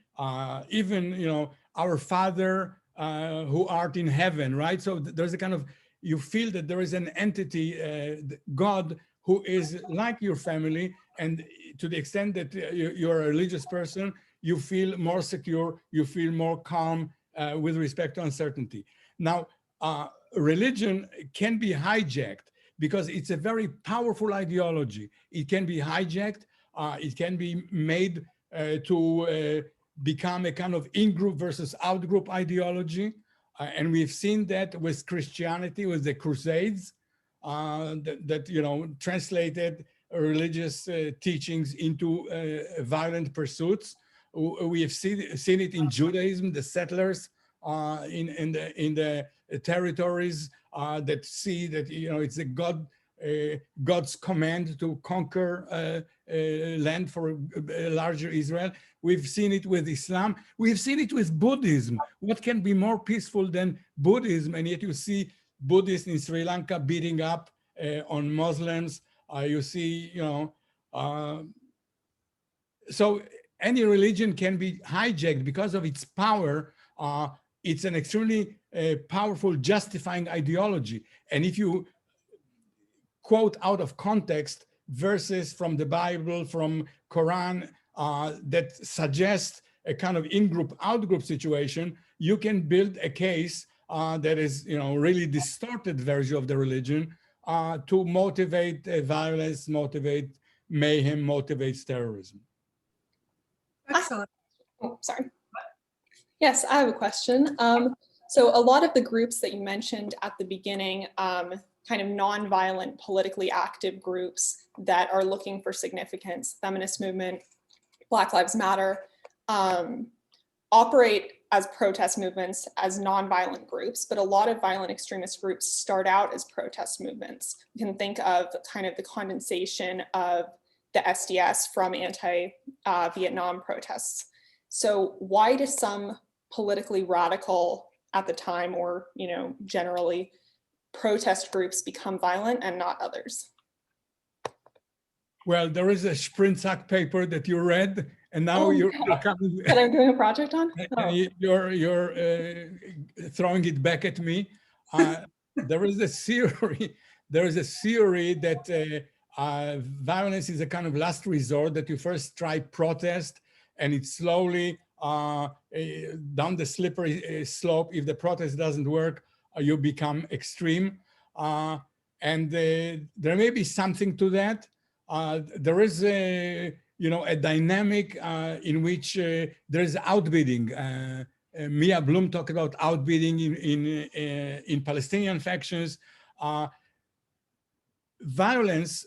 Even, you know, our Father who art in heaven, right? So there's a kind of, you feel that there is an entity, God, who is like your family, and to the extent that you're a religious person, you feel more secure, you feel more calm with respect to uncertainty. Now, religion can be hijacked because it's a very powerful ideology. It can be hijacked, it can be made to become a kind of in-group versus out-group ideology. And we've seen that with Christianity, with the Crusades, that you know, translated religious teachings into violent pursuits. We have seen it in Judaism, the settlers in the territories that see that, you know, it's God's command to conquer land for a larger Israel. We've seen it with Islam. We've seen it with Buddhism. What can be more peaceful than Buddhism? And yet you see Buddhists in Sri Lanka beating up on Muslims. You see, you know, so any religion can be hijacked because of its power. It's an extremely powerful justifying ideology. And if you quote out of context verses from the Bible, from Quran, that suggest a kind of in-group, out-group situation, you can build a case that is, you know, really distorted version of the religion to motivate violence, motivate mayhem, motivates terrorism. Excellent. Oh, sorry. Yes, I have a question. So a lot of the groups that you mentioned at the beginning, kind of non-violent, politically active groups that are looking for significance, feminist movement, Black Lives Matter, operate as protest movements, as non-violent groups, but a lot of violent extremist groups start out as protest movements. You can think of kind of the condensation of the SDS from anti-Vietnam protests. So why do some politically radical at the time, or, you know, generally, protest groups become violent and not others? Well, there is a Sprintzak paper that you read, and now you're coming. That I'm doing a project on? Oh. You're throwing it back at me. There is a theory. There is a theory that violence is a kind of last resort, that you first try protest, and it slowly down the slippery slope. If the protest doesn't work, you become extreme. And there may be something to that. There is a, you know, a dynamic in which there is outbidding. Mia Bloom talked about outbidding in Palestinian factions. Violence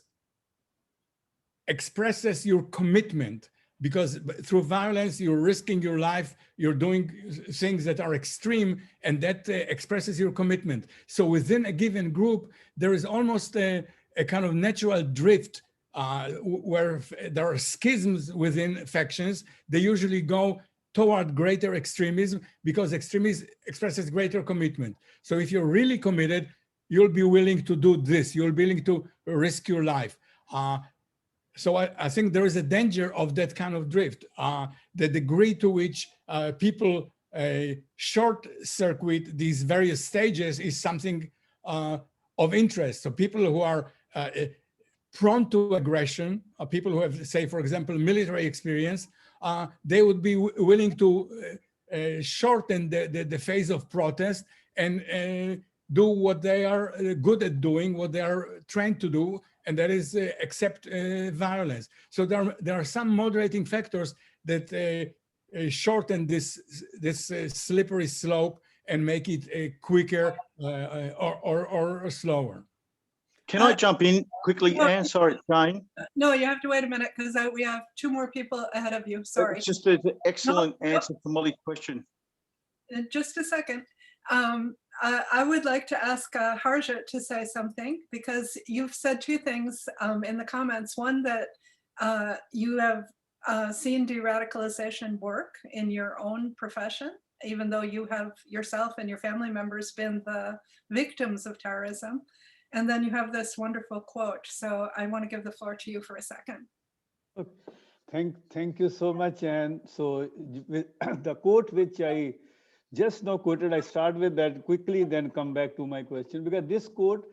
expresses your commitment, because through violence, you're risking your life, you're doing things that are extreme, and that expresses your commitment. So within a given group, there is almost a kind of natural drift where there are schisms within factions. They usually go toward greater extremism because extremism expresses greater commitment. So if you're really committed, you'll be willing to do this. You'll be willing to risk your life. So I think there is a danger of that kind of drift. The degree to which people short circuit these various stages is something of interest. So people who are prone to aggression, people who have, say, for example, military experience, they would be willing to shorten the phase of protest and do what they are good at doing, what they are trained to do, and that is accept violence. So there are some moderating factors that shorten this slippery slope and make it quicker or slower. Can I jump in quickly, no. Anne? Sorry, Jane. No, you have to wait a minute because we have 2 more people ahead of you. Sorry. It's just an excellent answer to Molly's question. Just a second. I would like to ask Harjit to say something because you've said 2 things in the comments. One, that you have seen de-radicalization work in your own profession, even though you have yourself and your family members been the victims of terrorism. And then you have this wonderful quote. So I want to give the floor to you for a second. Thank you so much. And so the quote which I just now quoted, I start with that quickly, then come back to my question, because this quote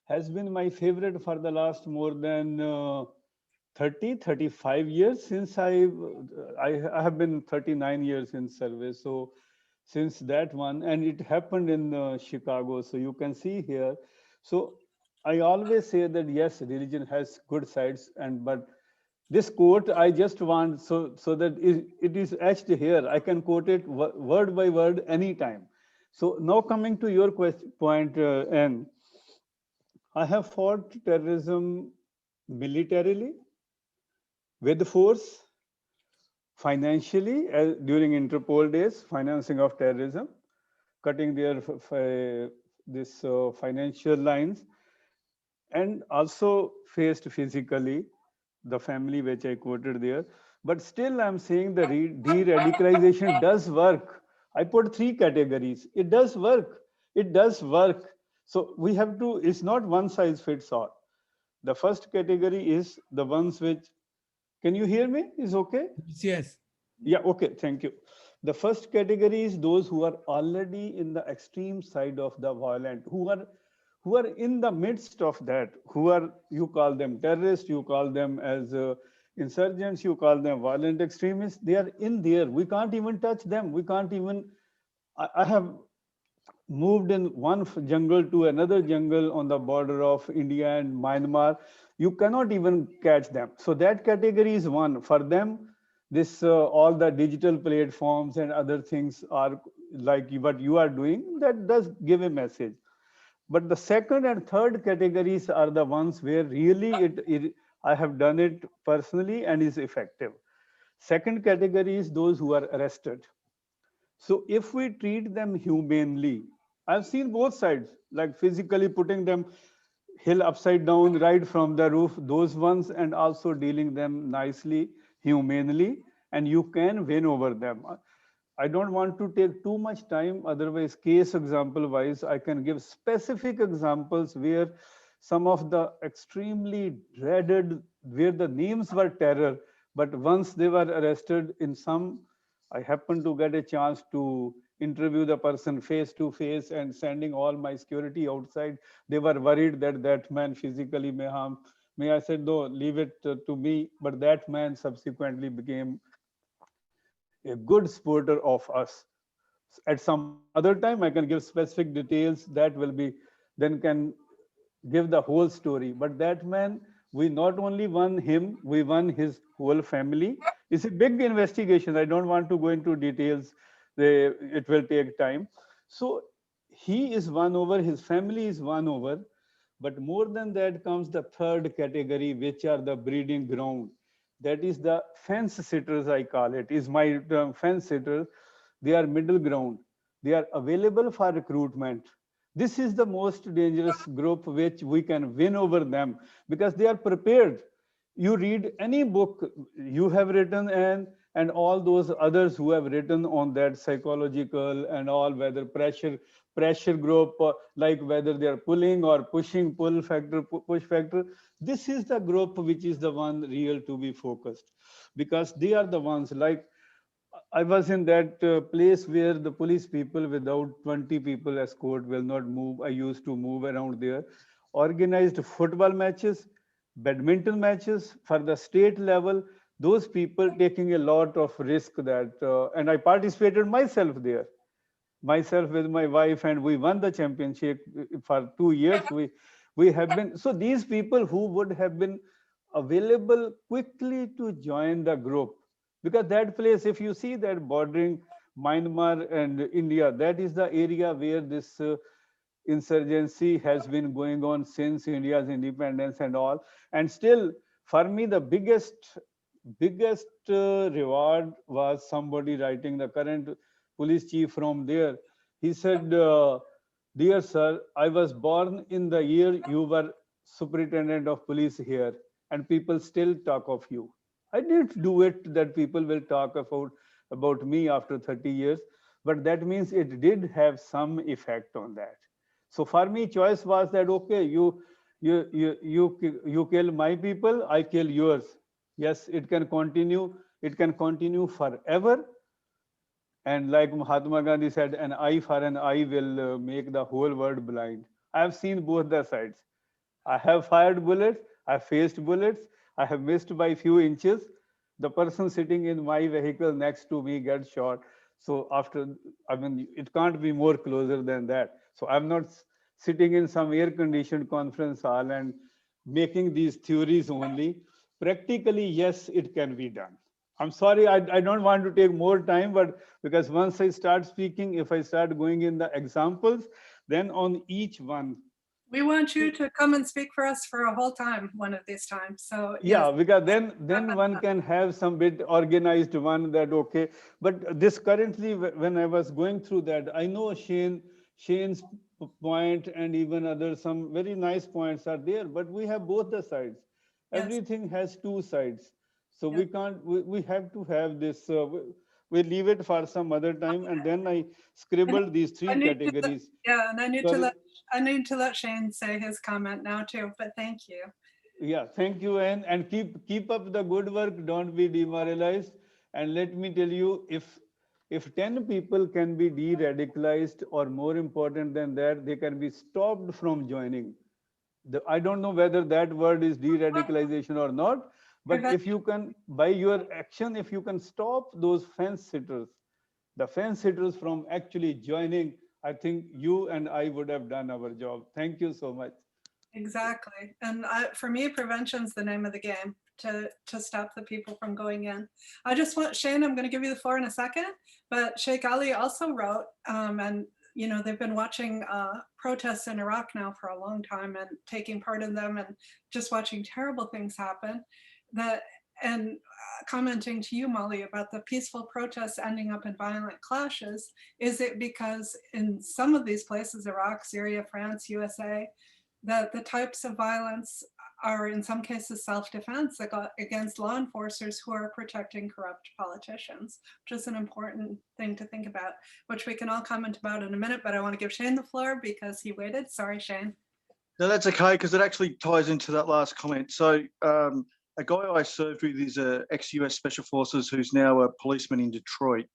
has been my favorite for the last more than 35 years since I have been 39 years in service. So since that one, and it happened in Chicago. So you can see here. So I always say that yes, religion has good sides, but this quote I just want so that it is etched here. I can quote it word by word anytime. So now coming to your point, Anne, I have fought terrorism militarily, with force, financially during Interpol days, financing of terrorism, cutting their financial lines, and also faced physically the family which I quoted there. But still I'm saying the de-radicalization does work. I put 3 categories. It does work. It does work. So we have to, it's not one size fits all. The first category is the ones which, can you hear me? Is okay? Yes. Yeah, okay, thank you. The first category is those who are already in the extreme side of the violent, who are in the midst of that, who are, you call them terrorists, you call them as insurgents, you call them violent extremists. They are in there. We can't even touch them. We can't even, I have moved in one jungle to another jungle on the border of India and Myanmar. You cannot even catch them. So that category is one. For them, this all the digital platforms and other things are like what you are doing, that does give a message. But the second and third categories are the ones where really I have done it personally and is effective. Second category is those who are arrested. So if we treat them humanely, I've seen both sides, like physically putting them hill upside down right from the roof, those ones, and also dealing them nicely, humanely, and you can win over them. I don't want to take too much time, otherwise case example wise, I can give specific examples where some of the extremely dreaded, where the names were terror, but once they were arrested in some, I happened to get a chance to interview the person face to face and sending all my security outside. They were worried that that man physically may harm me. I said, no, leave it to me. But that man subsequently became a good supporter of us. At some other time, I can give specific details that will be, then can give the whole story. But that man, we not only won him, we won his whole family. It's a big investigation. I don't want to go into details. It will take time. So he is won over, his family is won over. But more than that comes the third category, which are the breeding ground. That is the fence sitters, I call it, is my term, fence sitters. They are middle ground. They are available for recruitment. This is the most dangerous group which we can win over them because they are prepared. You read any book you have written and and all those others who have written on that psychological and all, whether pressure group, like whether they are pulling or pushing, pull factor, push factor. This is the group which is the one real to be focused, because they are the ones. Like I was in that place where the police people without 20 people escort will not move. I used to move around there. Organized football matches, badminton matches for the state level. Those people taking a lot of risk that, and I participated myself there, myself with my wife, and we won the championship for 2 years. We have been, so these people who would have been available quickly to join the group, because that place, if you see that bordering Myanmar and India, that is the area where this insurgency has been going on since India's independence and all. And still, for me, the biggest reward was somebody writing, the current police chief from there. He said, dear sir, I was born in the year you were superintendent of police here, and people still talk of you. I didn't do it that people will talk about me after 30 years, but that means it did have some effect on that. So for me, choice was that, okay, you kill my people, I kill yours. Yes, it can continue. It can continue forever. And like Mahatma Gandhi said, an eye for an eye will make the whole world blind. I have seen both the sides. I have fired bullets. I faced bullets. I have missed by few inches. The person sitting in my vehicle next to me gets shot. So after, I mean, it can't be more closer than that. So I'm not sitting in some air-conditioned conference hall and making these theories only. Practically, yes, it can be done. I'm sorry, I don't want to take more time, but because once I start speaking, if I start going in the examples, then on each one. We want you to come and speak for us for a whole time, one of these times. So yeah, yes. because then one can have some bit organized one that, okay. But this currently, when I was going through that, I know Shane's point and even other some very nice points are there, but we have both the sides. Yes. Everything has two sides. So Yes. we have to have this, we leave it for some other time. And then I scribbled these three categories. Yeah, and I need to let Shane say his comment now too, but thank you. Yeah, thank you, and keep up the good work. Don't be demoralized. And let me tell you, if 10 people can be de-radicalized, or more important than that, they can be stopped from joining. I don't know whether that word is de-radicalization or not, but if you can, by your action, if you can stop those fence sitters, the fence sitters from actually joining, I think you and I would have done our job. Thank you so much. Exactly. And for me, prevention's the name of the game to stop the people from going in. I just want, Shane, I'm going to give you the floor in a second, but Sheikh Ali also wrote, and you know, they've been watching protests in Iraq now for a long time and taking part in them and just watching terrible things happen. And commenting to you, Molly, about the peaceful protests ending up in violent clashes. Is it because in some of these places, Iraq, Syria, France, USA, that the types of violence are in some cases self-defense against law enforcers who are protecting corrupt politicians, which is an important thing to think about, which we can all comment about in a minute, but I want to give Shane the floor because he waited. Sorry, Shane. No, that's okay, because it actually ties into that last comment. So a guy I served with is a ex-US Special Forces who's now a policeman in Detroit.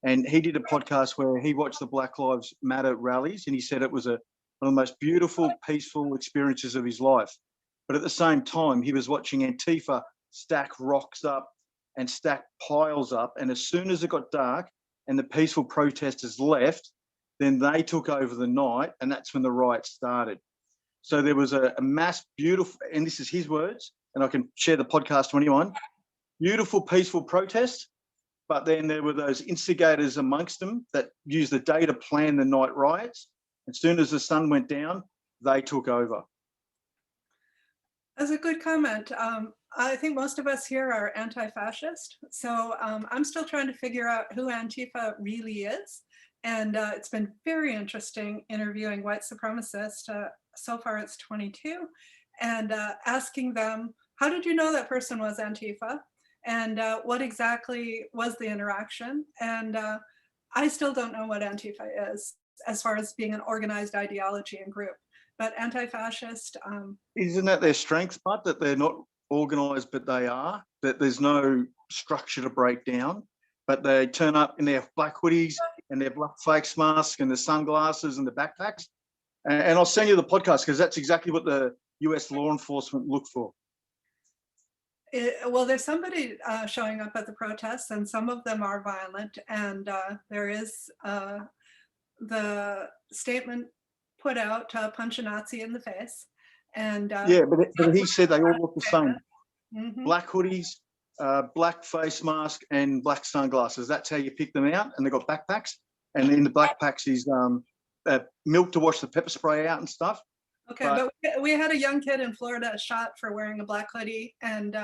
And he did a podcast where he watched the Black Lives Matter rallies, and he said it was one of the most beautiful, peaceful experiences of his life. But at the same time, he was watching Antifa stack rocks up and stack piles up. And as soon as it got dark and the peaceful protesters left, then they took over the night, and that's when the riots started. So there was a mass, beautiful, and this is his words, and I can share the podcast to anyone, beautiful, peaceful protest. But then there were those instigators amongst them that used the day to plan the night riots. As soon as the sun went down, they took over. That's a good comment. I think most of us here are anti-fascist. So I'm still trying to figure out who Antifa really is. And it's been very interesting interviewing white supremacists. So far it's 22. And asking them, how did you know that person was Antifa? and what exactly was the interaction. And I still don't know what Antifa is as far as being an organized ideology and group, but anti-fascist. Isn't that their strength, but that they're not organised, but they are, that there's no structure to break down, but they turn up in their black hoodies and their black face masks and the sunglasses and the backpacks. And I'll send you the podcast because that's exactly what the US law enforcement look for. Well, there's somebody showing up at the protests, and some of them are violent, and there is the statement put out to punch a Nazi in the face. And yeah, but he said they all look the same. Mm-hmm. Black hoodies, black face mask, and black sunglasses. That's how you pick them out. And they've got backpacks, and in the backpacks is milk to wash the pepper spray out and stuff. Okay, but we had a young kid in Florida shot for wearing a black hoodie, and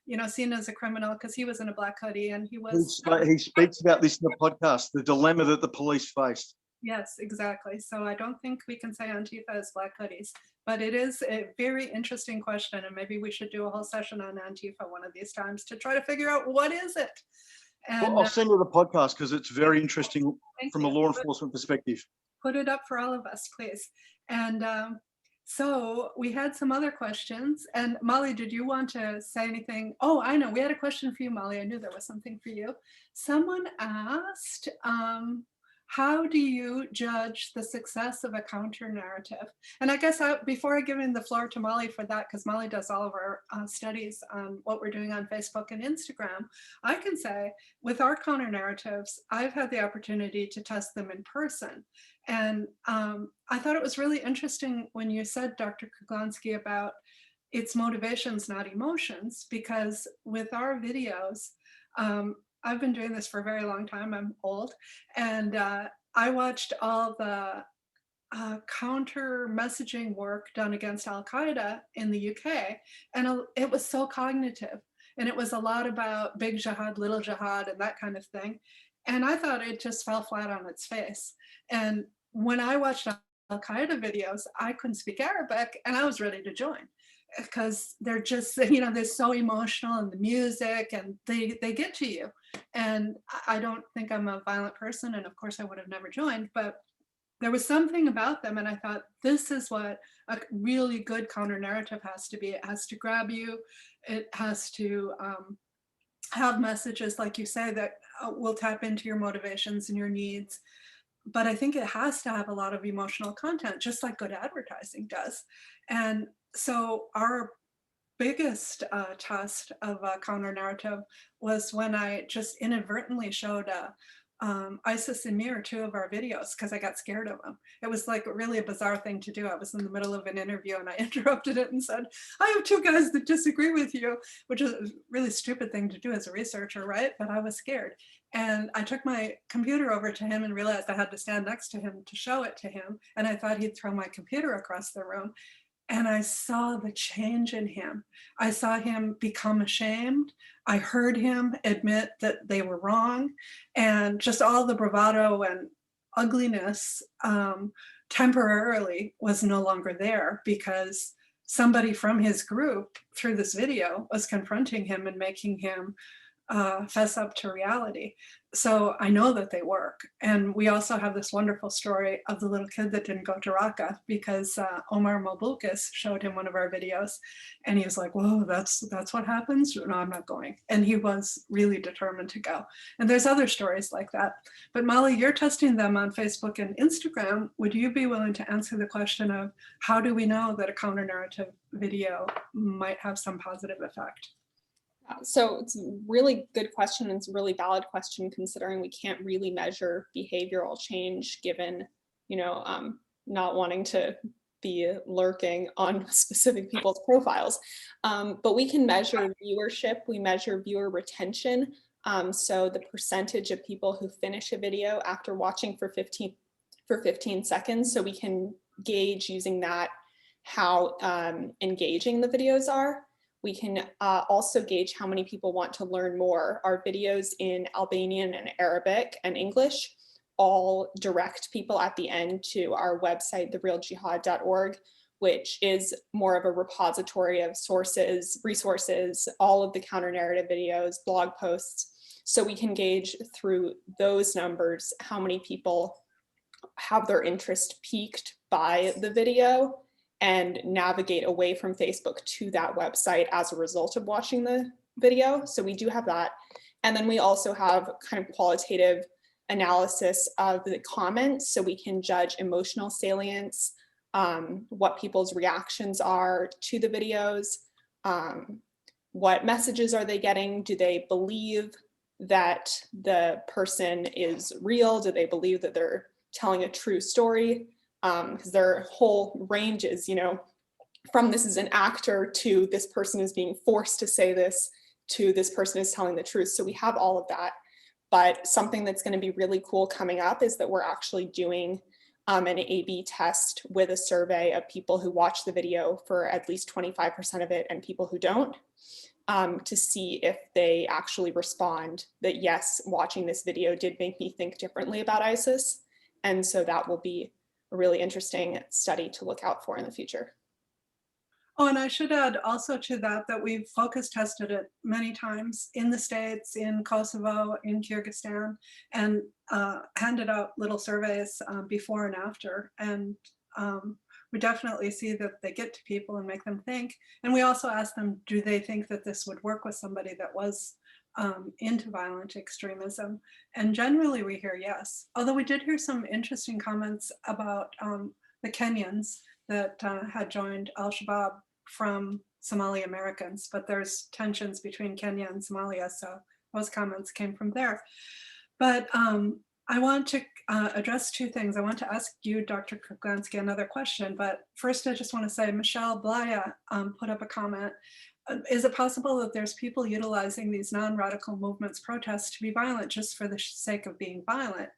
you know, seen as a criminal because he was in a black hoodie, and he was. He speaks about this in the podcast, the dilemma that the police faced. Yes, exactly. So I don't think we can say Antifa is black hoodies, but it is a very interesting question, and maybe we should do a whole session on Antifa one of these times to try to figure out what is it. And well, I'll send you the podcast because it's very interesting from a law enforcement perspective. Put it up for all of us, please. And so we had some other questions. And Molly, did you want to say anything? Oh, I know. We had a question for you, Molly. I knew there was something for you. Someone asked, how do you judge the success of a counter narrative? And I guess before I give in the floor to Molly for that, because Molly does all of our studies on what we're doing on Facebook and Instagram, I can say with our counter narratives, I've had the opportunity to test them in person. And I thought it was really interesting when you said, Dr. Kruglanski, about it's motivations, not emotions, because with our videos, I've been doing this for a very long time. I'm old. And I watched all the counter messaging work done against Al-Qaeda in the UK. And it was so cognitive. And it was a lot about big jihad, little jihad, and that kind of thing. And I thought it just fell flat on its face. And when I watched Al-Qaeda videos, I couldn't speak Arabic, and I was ready to join, because they're just, you know, they're so emotional, and the music, and they get to you. And I don't think I'm a violent person, and of course I would have never joined, but there was something about them, and I thought, this is what a really good counter narrative has to be. It has to grab you. It has to have messages, like you say, that will tap into your motivations and your needs. But I think it has to have a lot of emotional content, just like good advertising does. And so our biggest test of a counter narrative was when I just inadvertently showed ISIS and Mir 2 of our videos because I got scared of them. It was like really a bizarre thing to do. I was in the middle of an interview and I interrupted it and said, I have 2 guys that disagree with you, which is a really stupid thing to do as a researcher, right? But I was scared. And I took my computer over to him and realized I had to stand next to him to show it to him. And I thought he'd throw my computer across the room. And I saw the change in him. I saw him become ashamed. I heard him admit that they were wrong, and just all the bravado and ugliness temporarily was no longer there, because somebody from his group through this video was confronting him and making him fess up to reality. So I know that they work. And we also have this wonderful story of the little kid that didn't go to Raqqa because Omar Mabulkis showed him one of our videos, and he was like, whoa, that's what happens? No, I'm not going. And he was really determined to go. And there's other stories like that. But Molly, you're testing them on Facebook and Instagram. Would you be willing to answer the question of how do we know that a counter narrative video might have some positive effect? So it's a really good question, and it's a really valid question, considering we can't really measure behavioral change given, you know, not wanting to be lurking on specific people's profiles. But we can measure viewership, we measure viewer retention. So the percentage of people who finish a video after watching for 15 seconds. So we can gauge using that how engaging the videos are. We can also gauge how many people want to learn more. Our videos in Albanian and Arabic and English all direct people at the end to our website, therealjihad.org, which is more of a repository of sources, resources, all of the counter-narrative videos, blog posts. So we can gauge through those numbers how many people have their interest piqued by the video and navigate away from Facebook to that website as a result of watching the video. So we do have that. And then we also have kind of qualitative analysis of the comments, so we can judge emotional salience, what people's reactions are to the videos, what messages are they getting? Do they believe that the person is real? Do they believe that they're telling a true story? Because their whole range is, you know, from this is an actor to this person is being forced to say this to this person is telling the truth. So we have all of that. But something that's going to be really cool coming up is that we're actually doing an A/B test with a survey of people who watch the video for at least 25% of it and people who don't, to see if they actually respond that, yes, watching this video did make me think differently about ISIS. And so that will be a really interesting study to look out for in the future. Oh, and I should add also to that, that we've focus tested it many times in the States, in Kosovo, in Kyrgyzstan, and handed out little surveys before and after. And we definitely see that they get to people and make them think. And we also ask them, do they think that this would work with somebody that was into violent extremism? And generally we hear yes. Although we did hear some interesting comments about the Kenyans that had joined Al-Shabaab from Somali Americans, but there's tensions between Kenya and Somalia, so those comments came from there. But I want to address two things. I want to ask you, Dr. Kruglanski, another question, but first I just want to say Michelle Blaya put up a comment. Is it possible that there's people utilizing these non-radical movements, protests, to be violent just for the sake of being violent?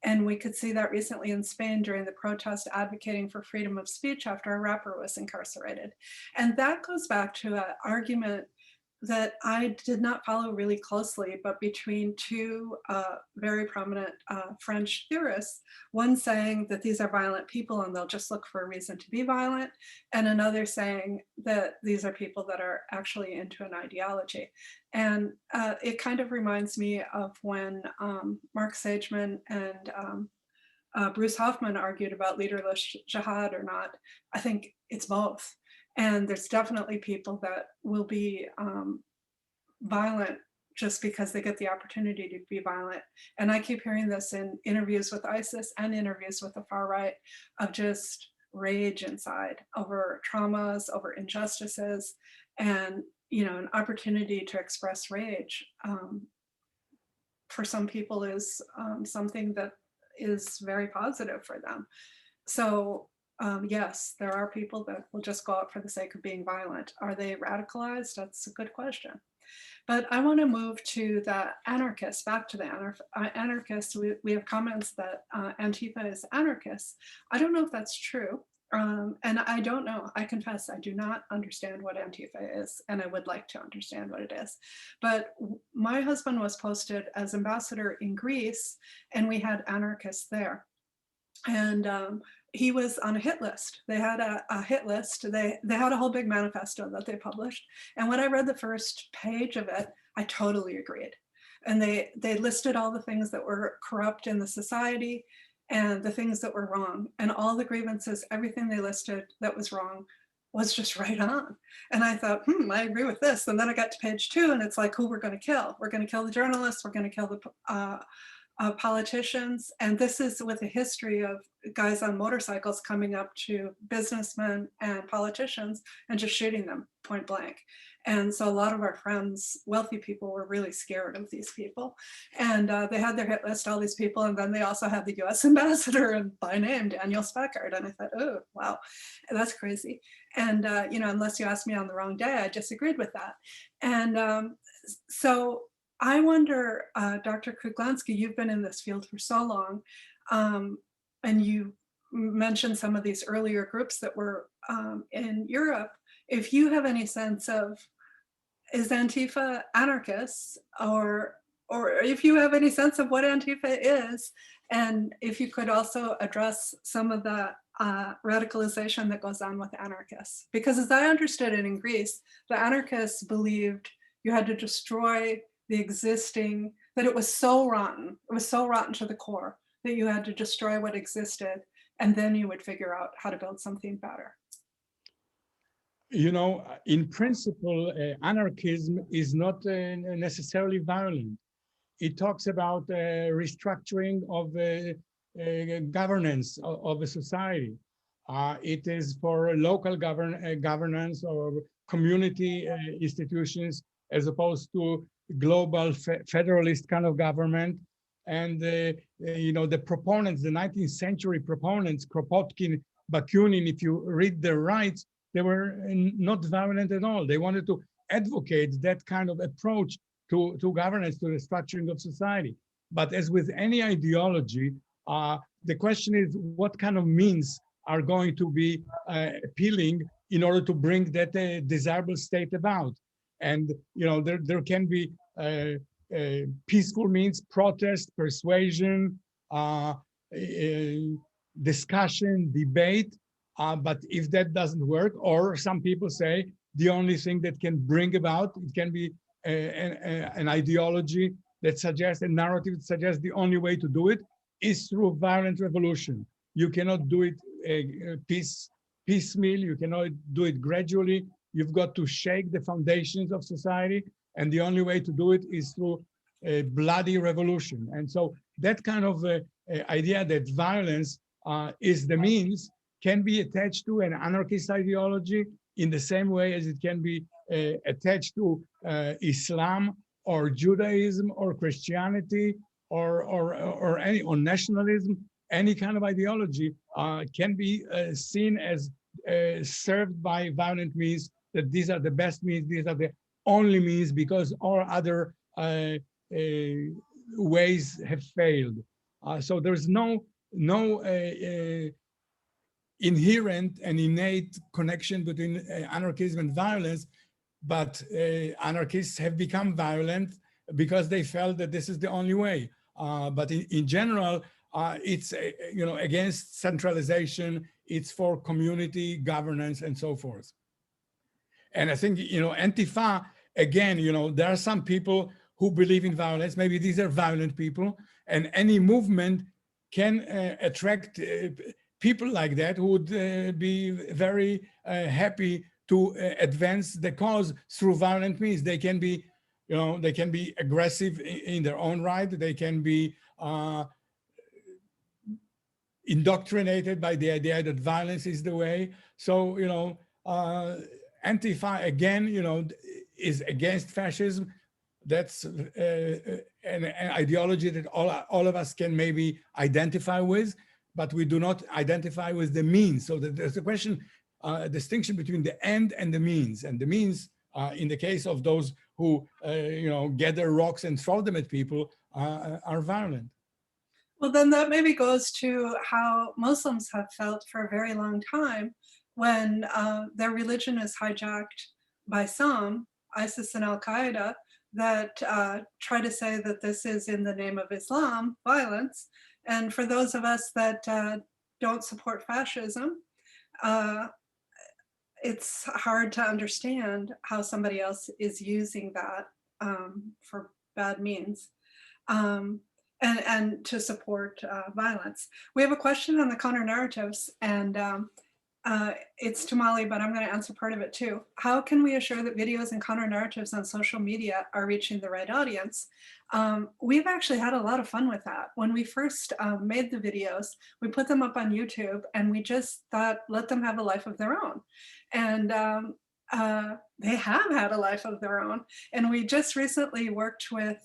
And we could see that recently in Spain during the protest advocating for freedom of speech after a rapper was incarcerated. And that goes back to an argument that I did not follow really closely, but between two very prominent French theorists, one saying that these are violent people and they'll just look for a reason to be violent, and another saying that these are people that are actually into an ideology. And it kind of reminds me of when Mark Sageman and Bruce Hoffman argued about leaderless jihad or not. I think it's both. And there's definitely people that will be violent just because they get the opportunity to be violent. And I keep hearing this in interviews with ISIS and interviews with the far right, of just rage inside over traumas, over injustices, and an opportunity to express rage for some people is something that is very positive for them. So yes, there are people that will just go out for the sake of being violent. Are they radicalized? That's a good question. But I want to move to the anarchists, back to the anarchists. We have comments that Antifa is anarchist. I don't know if that's true. And I don't know, I confess, I do not understand what Antifa is, and I would like to understand what it is. But my husband was posted as ambassador in Greece, and we had anarchists there. And he was on a hit list. They had a hit list. They had a whole big manifesto that they published. And when I read the first page of it, I totally agreed. And they listed all the things that were corrupt in the society and the things that were wrong. And all the grievances, everything they listed that was wrong was just right on. And I thought, I agree with this. And then I got to page 2 and it's like, who we're going to kill. We're going to kill the journalists. We're going to kill the politicians. And this is with a history of guys on motorcycles coming up to businessmen and politicians and just shooting them point blank. And so a lot of our friends, wealthy people, were really scared of these people. And they had their hit list, all these people. And then they also had the US ambassador and by name, Daniel Speckard. And I thought, oh, wow, that's crazy. And, unless you asked me on the wrong day, I disagreed with that. And so I wonder, Dr. Kruglanski, you've been in this field for so long, and you mentioned some of these earlier groups that were in Europe. If you have any sense of, is Antifa anarchists, or if you have any sense of what Antifa is, And if you could also address some of the radicalization that goes on with anarchists. Because as I understood it in Greece, the anarchists believed you had to destroy the existing, that it was so rotten to the core, that you had to destroy what existed, and then you would figure out how to build something better. You know, in principle, anarchism is not necessarily violent. It talks about restructuring of governance of a society. It is for local governance or community institutions, as opposed to global federalist kind of government. And you know, the proponents, the 19th century proponents, Kropotkin, Bakunin, if you read their rights, they were not violent at all. They wanted to advocate that kind of approach to governance, to the structuring of society. But as with any ideology, the question is what kind of means are going to be appealing in order to bring that desirable state about. And you know, there can be peaceful means, protest, persuasion, discussion, debate. But if that doesn't work, or some people say the only thing that can bring about, it can be an ideology that suggests, a narrative that suggests the only way to do it is through violent revolution. You cannot do it piecemeal, you cannot do it gradually. You've got to shake the foundations of society, and the only way to do it is through a bloody revolution. And so that kind of idea that violence is the means can be attached to an anarchist ideology in the same way as it can be attached to Islam or Judaism or Christianity or nationalism. Any kind of ideology can be seen as served by violent means, that these are the best means, these are the only means, because all other ways have failed. So there's no inherent and innate connection between anarchism and violence, but anarchists have become violent because they felt that this is the only way. But in general, it's you know, against centralization, it's for community governance and so forth. And I think, you know, Antifa, again, you know, there are some people who believe in violence. Maybe these are violent people, and any movement can attract people like that who would be very happy to advance the cause through violent means. They can be, you know, they can be aggressive in their own right. They can be indoctrinated by the idea that violence is the way. So, you know, Antifa, again, you know, is against fascism. That's an ideology that all of us can maybe identify with, but we do not identify with the means. So there's a question, distinction between the end and the means. And the means, in the case of those who, you know, gather rocks and throw them at people, are violent. Well, then that maybe goes to how Muslims have felt for a very long time when their religion is hijacked by some, ISIS and Al-Qaeda, that try to say that this is in the name of Islam, violence. And for those of us that don't support fascism, it's hard to understand how somebody else is using that for bad means. And to support violence. We have a question on the counter narratives, and it's to Molly, but I'm going to answer part of it too. How can we assure that videos and counter narratives on social media are reaching the right audience? We've actually had a lot of fun with that. When we first made the videos, we put them up on YouTube, and we just thought, let them have a life of their own. And they have had a life of their own. And we just recently worked with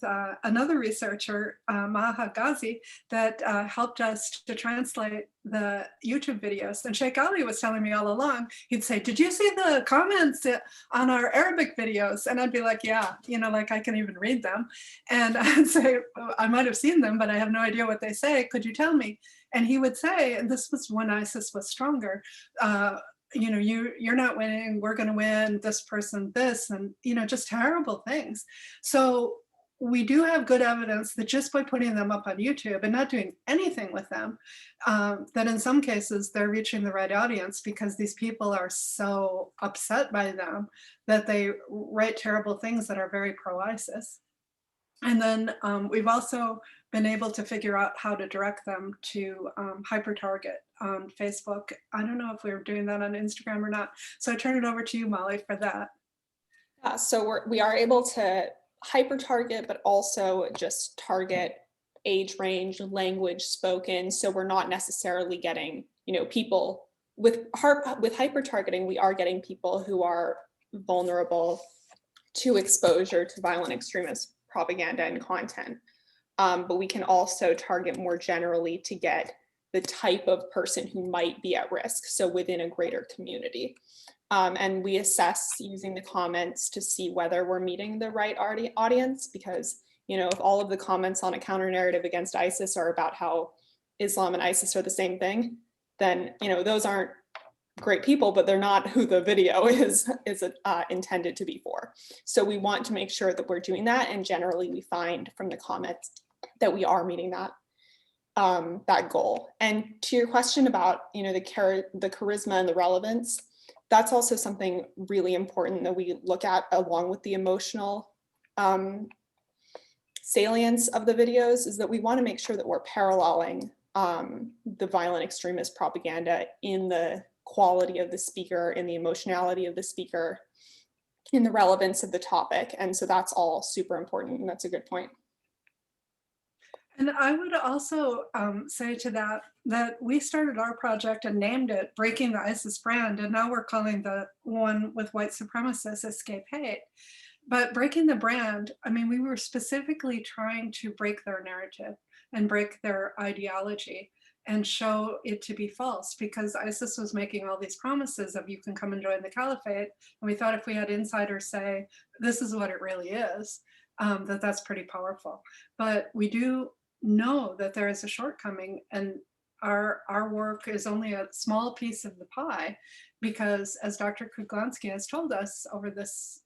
another researcher, Maha Ghazi, that helped us to translate the YouTube videos. And Sheikh Ali was telling me all along, he'd say, did you see the comments on our Arabic videos? And I'd be like, yeah, you know, like I can even read them. And I'd say, I might have seen them, but I have no idea what they say. Could you tell me? And he would say, and this was when ISIS was stronger, you know, you're not winning, we're going to win, this person, this, and, you know, just terrible things. So we do have good evidence that just by putting them up on YouTube and not doing anything with them, that in some cases they're reaching the right audience, because these people are so upset by them that they write terrible things that are very pro-ISIS. And then we've also been able to figure out how to direct them to hyper-target on Facebook. I don't know if we were doing that on Instagram or not. So I turn it over to you, Molly, for that. So we are able to hyper-target, but also just target age range, language spoken. So we're not necessarily getting, people with hyper-targeting, we are getting people who are vulnerable to exposure to violent extremist propaganda and content. But we can also target more generally to get the type of person who might be at risk, so within a greater community. And we assess using the comments to see whether we're meeting the right audience, because, if all of the comments on a counter narrative against ISIS are about how Islam and ISIS are the same thing, then, those aren't great people, but they're not who the video is intended to be for. So we want to make sure that we're doing that. And generally we find from the comments that we are meeting that goal. And to your question about, the charisma and the relevance, that's also something really important that we look at along with the emotional salience of the videos, is that we want to make sure that we're paralleling the violent extremist propaganda in the quality of the speaker, in the emotionality of the speaker, in the relevance of the topic. And so that's all super important, and that's a good point. And I would also say to that we started our project and named it Breaking the ISIS Brand, and now we're calling the one with white supremacists Escape Hate. But breaking the brand, I mean, we were specifically trying to break their narrative and break their ideology and show it to be false, because ISIS was making all these promises of you can come and join the caliphate. And we thought if we had insiders say, this is what it really is, that's pretty powerful. But we do know that there is a shortcoming, and our work is only a small piece of the pie, because as Dr. Kruglanski has told us over this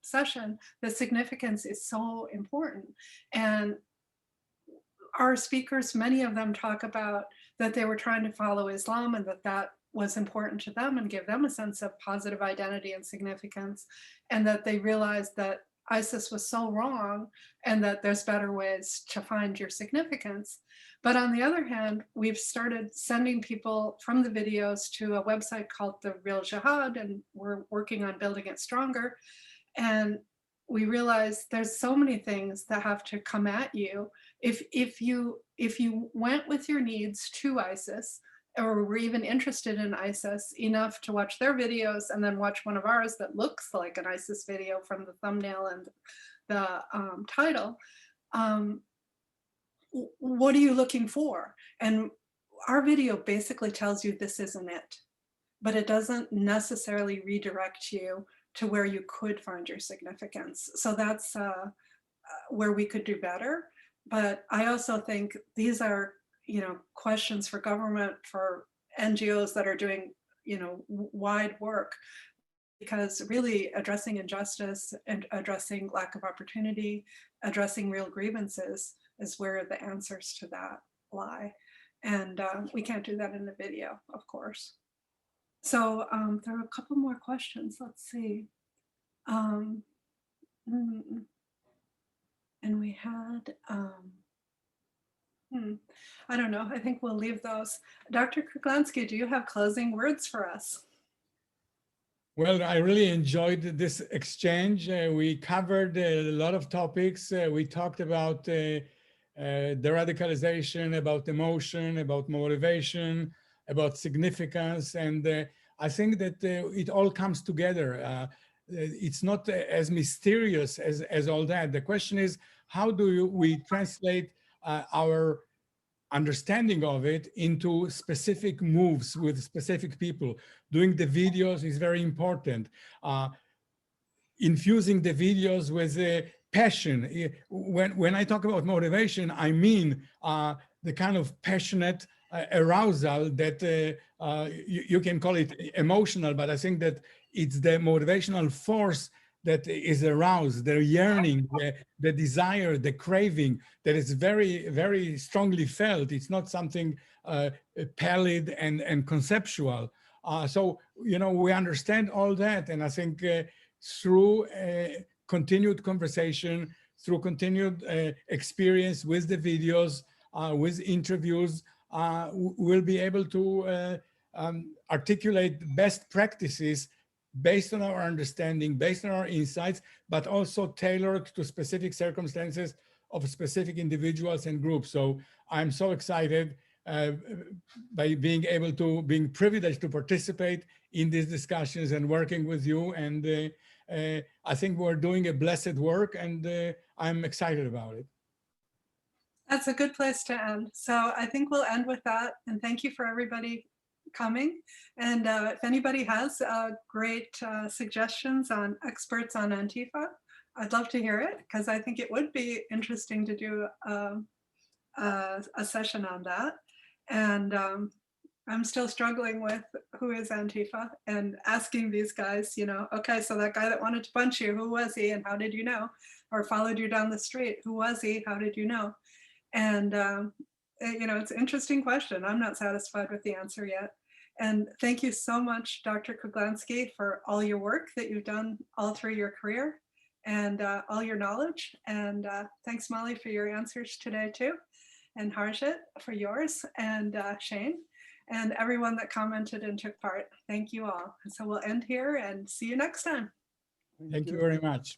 session, the significance is so important. And our speakers, many of them talk about that they were trying to follow Islam, and that was important to them and give them a sense of positive identity and significance, and that they realized that ISIS was so wrong and that there's better ways to find your significance. But on the other hand, we've started sending people from the videos to a website called The Real Jihad, and we're working on building it stronger. And we realize there's so many things that have to come at you. If you went with your needs to ISIS, or were even interested in ISIS enough to watch their videos and then watch one of ours that looks like an ISIS video from the thumbnail and the title, what are you looking for? And our video basically tells you this isn't it, but it doesn't necessarily redirect you to where you could find your significance. So that's where we could do better. But I also think these are, questions for government, for NGOs that are doing, wide work, because really addressing injustice and addressing lack of opportunity, addressing real grievances is where the answers to that lie. And we can't do that in the video, of course. So there are a couple more questions. Let's see. And we had, I don't know, I think we'll leave those. Dr. Kruglanski, do you have closing words for us? Well, I really enjoyed this exchange. We covered a lot of topics. We talked about the radicalization, about emotion, about motivation, about significance. And I think that it all comes together. It's not as mysterious as all that. The question is, how do we translate our understanding of it into specific moves with specific people? Doing the videos is very important. Infusing the videos with passion. When I talk about motivation, I mean the kind of passionate arousal that you can call it emotional, but I think that it's the motivational force that is aroused, the yearning, the desire, the craving that is very, very strongly felt. It's not something pallid and conceptual. So, you know, we understand all that. And I think through continued conversation, through continued experience with the videos, with interviews, we'll be able to articulate best practices based on our understanding, based on our insights, but also tailored to specific circumstances of specific individuals and groups. So I'm so excited by being privileged to participate in these discussions and working with you. And I think we're doing a blessed work, and I'm excited about it. That's a good place to end. So I think we'll end with that. And thank you for everybody coming. And if anybody has great suggestions on experts on Antifa, I'd love to hear it, because I think it would be interesting to do a session on that. And I'm still struggling with who is Antifa and asking these guys, you know, okay, so that guy that wanted to punch you, who was he and how did you know? Or followed you down the street, who was he? How did you know? And, you know, it's an interesting question. I'm not satisfied with the answer yet. And thank you so much, Dr. Kruglanski, for all your work that you've done all through your career and all your knowledge. And thanks, Molly, for your answers today too. And Harjit for yours, and Shane, and everyone that commented and took part. Thank you all. So we'll end here and see you next time. Thank you very much.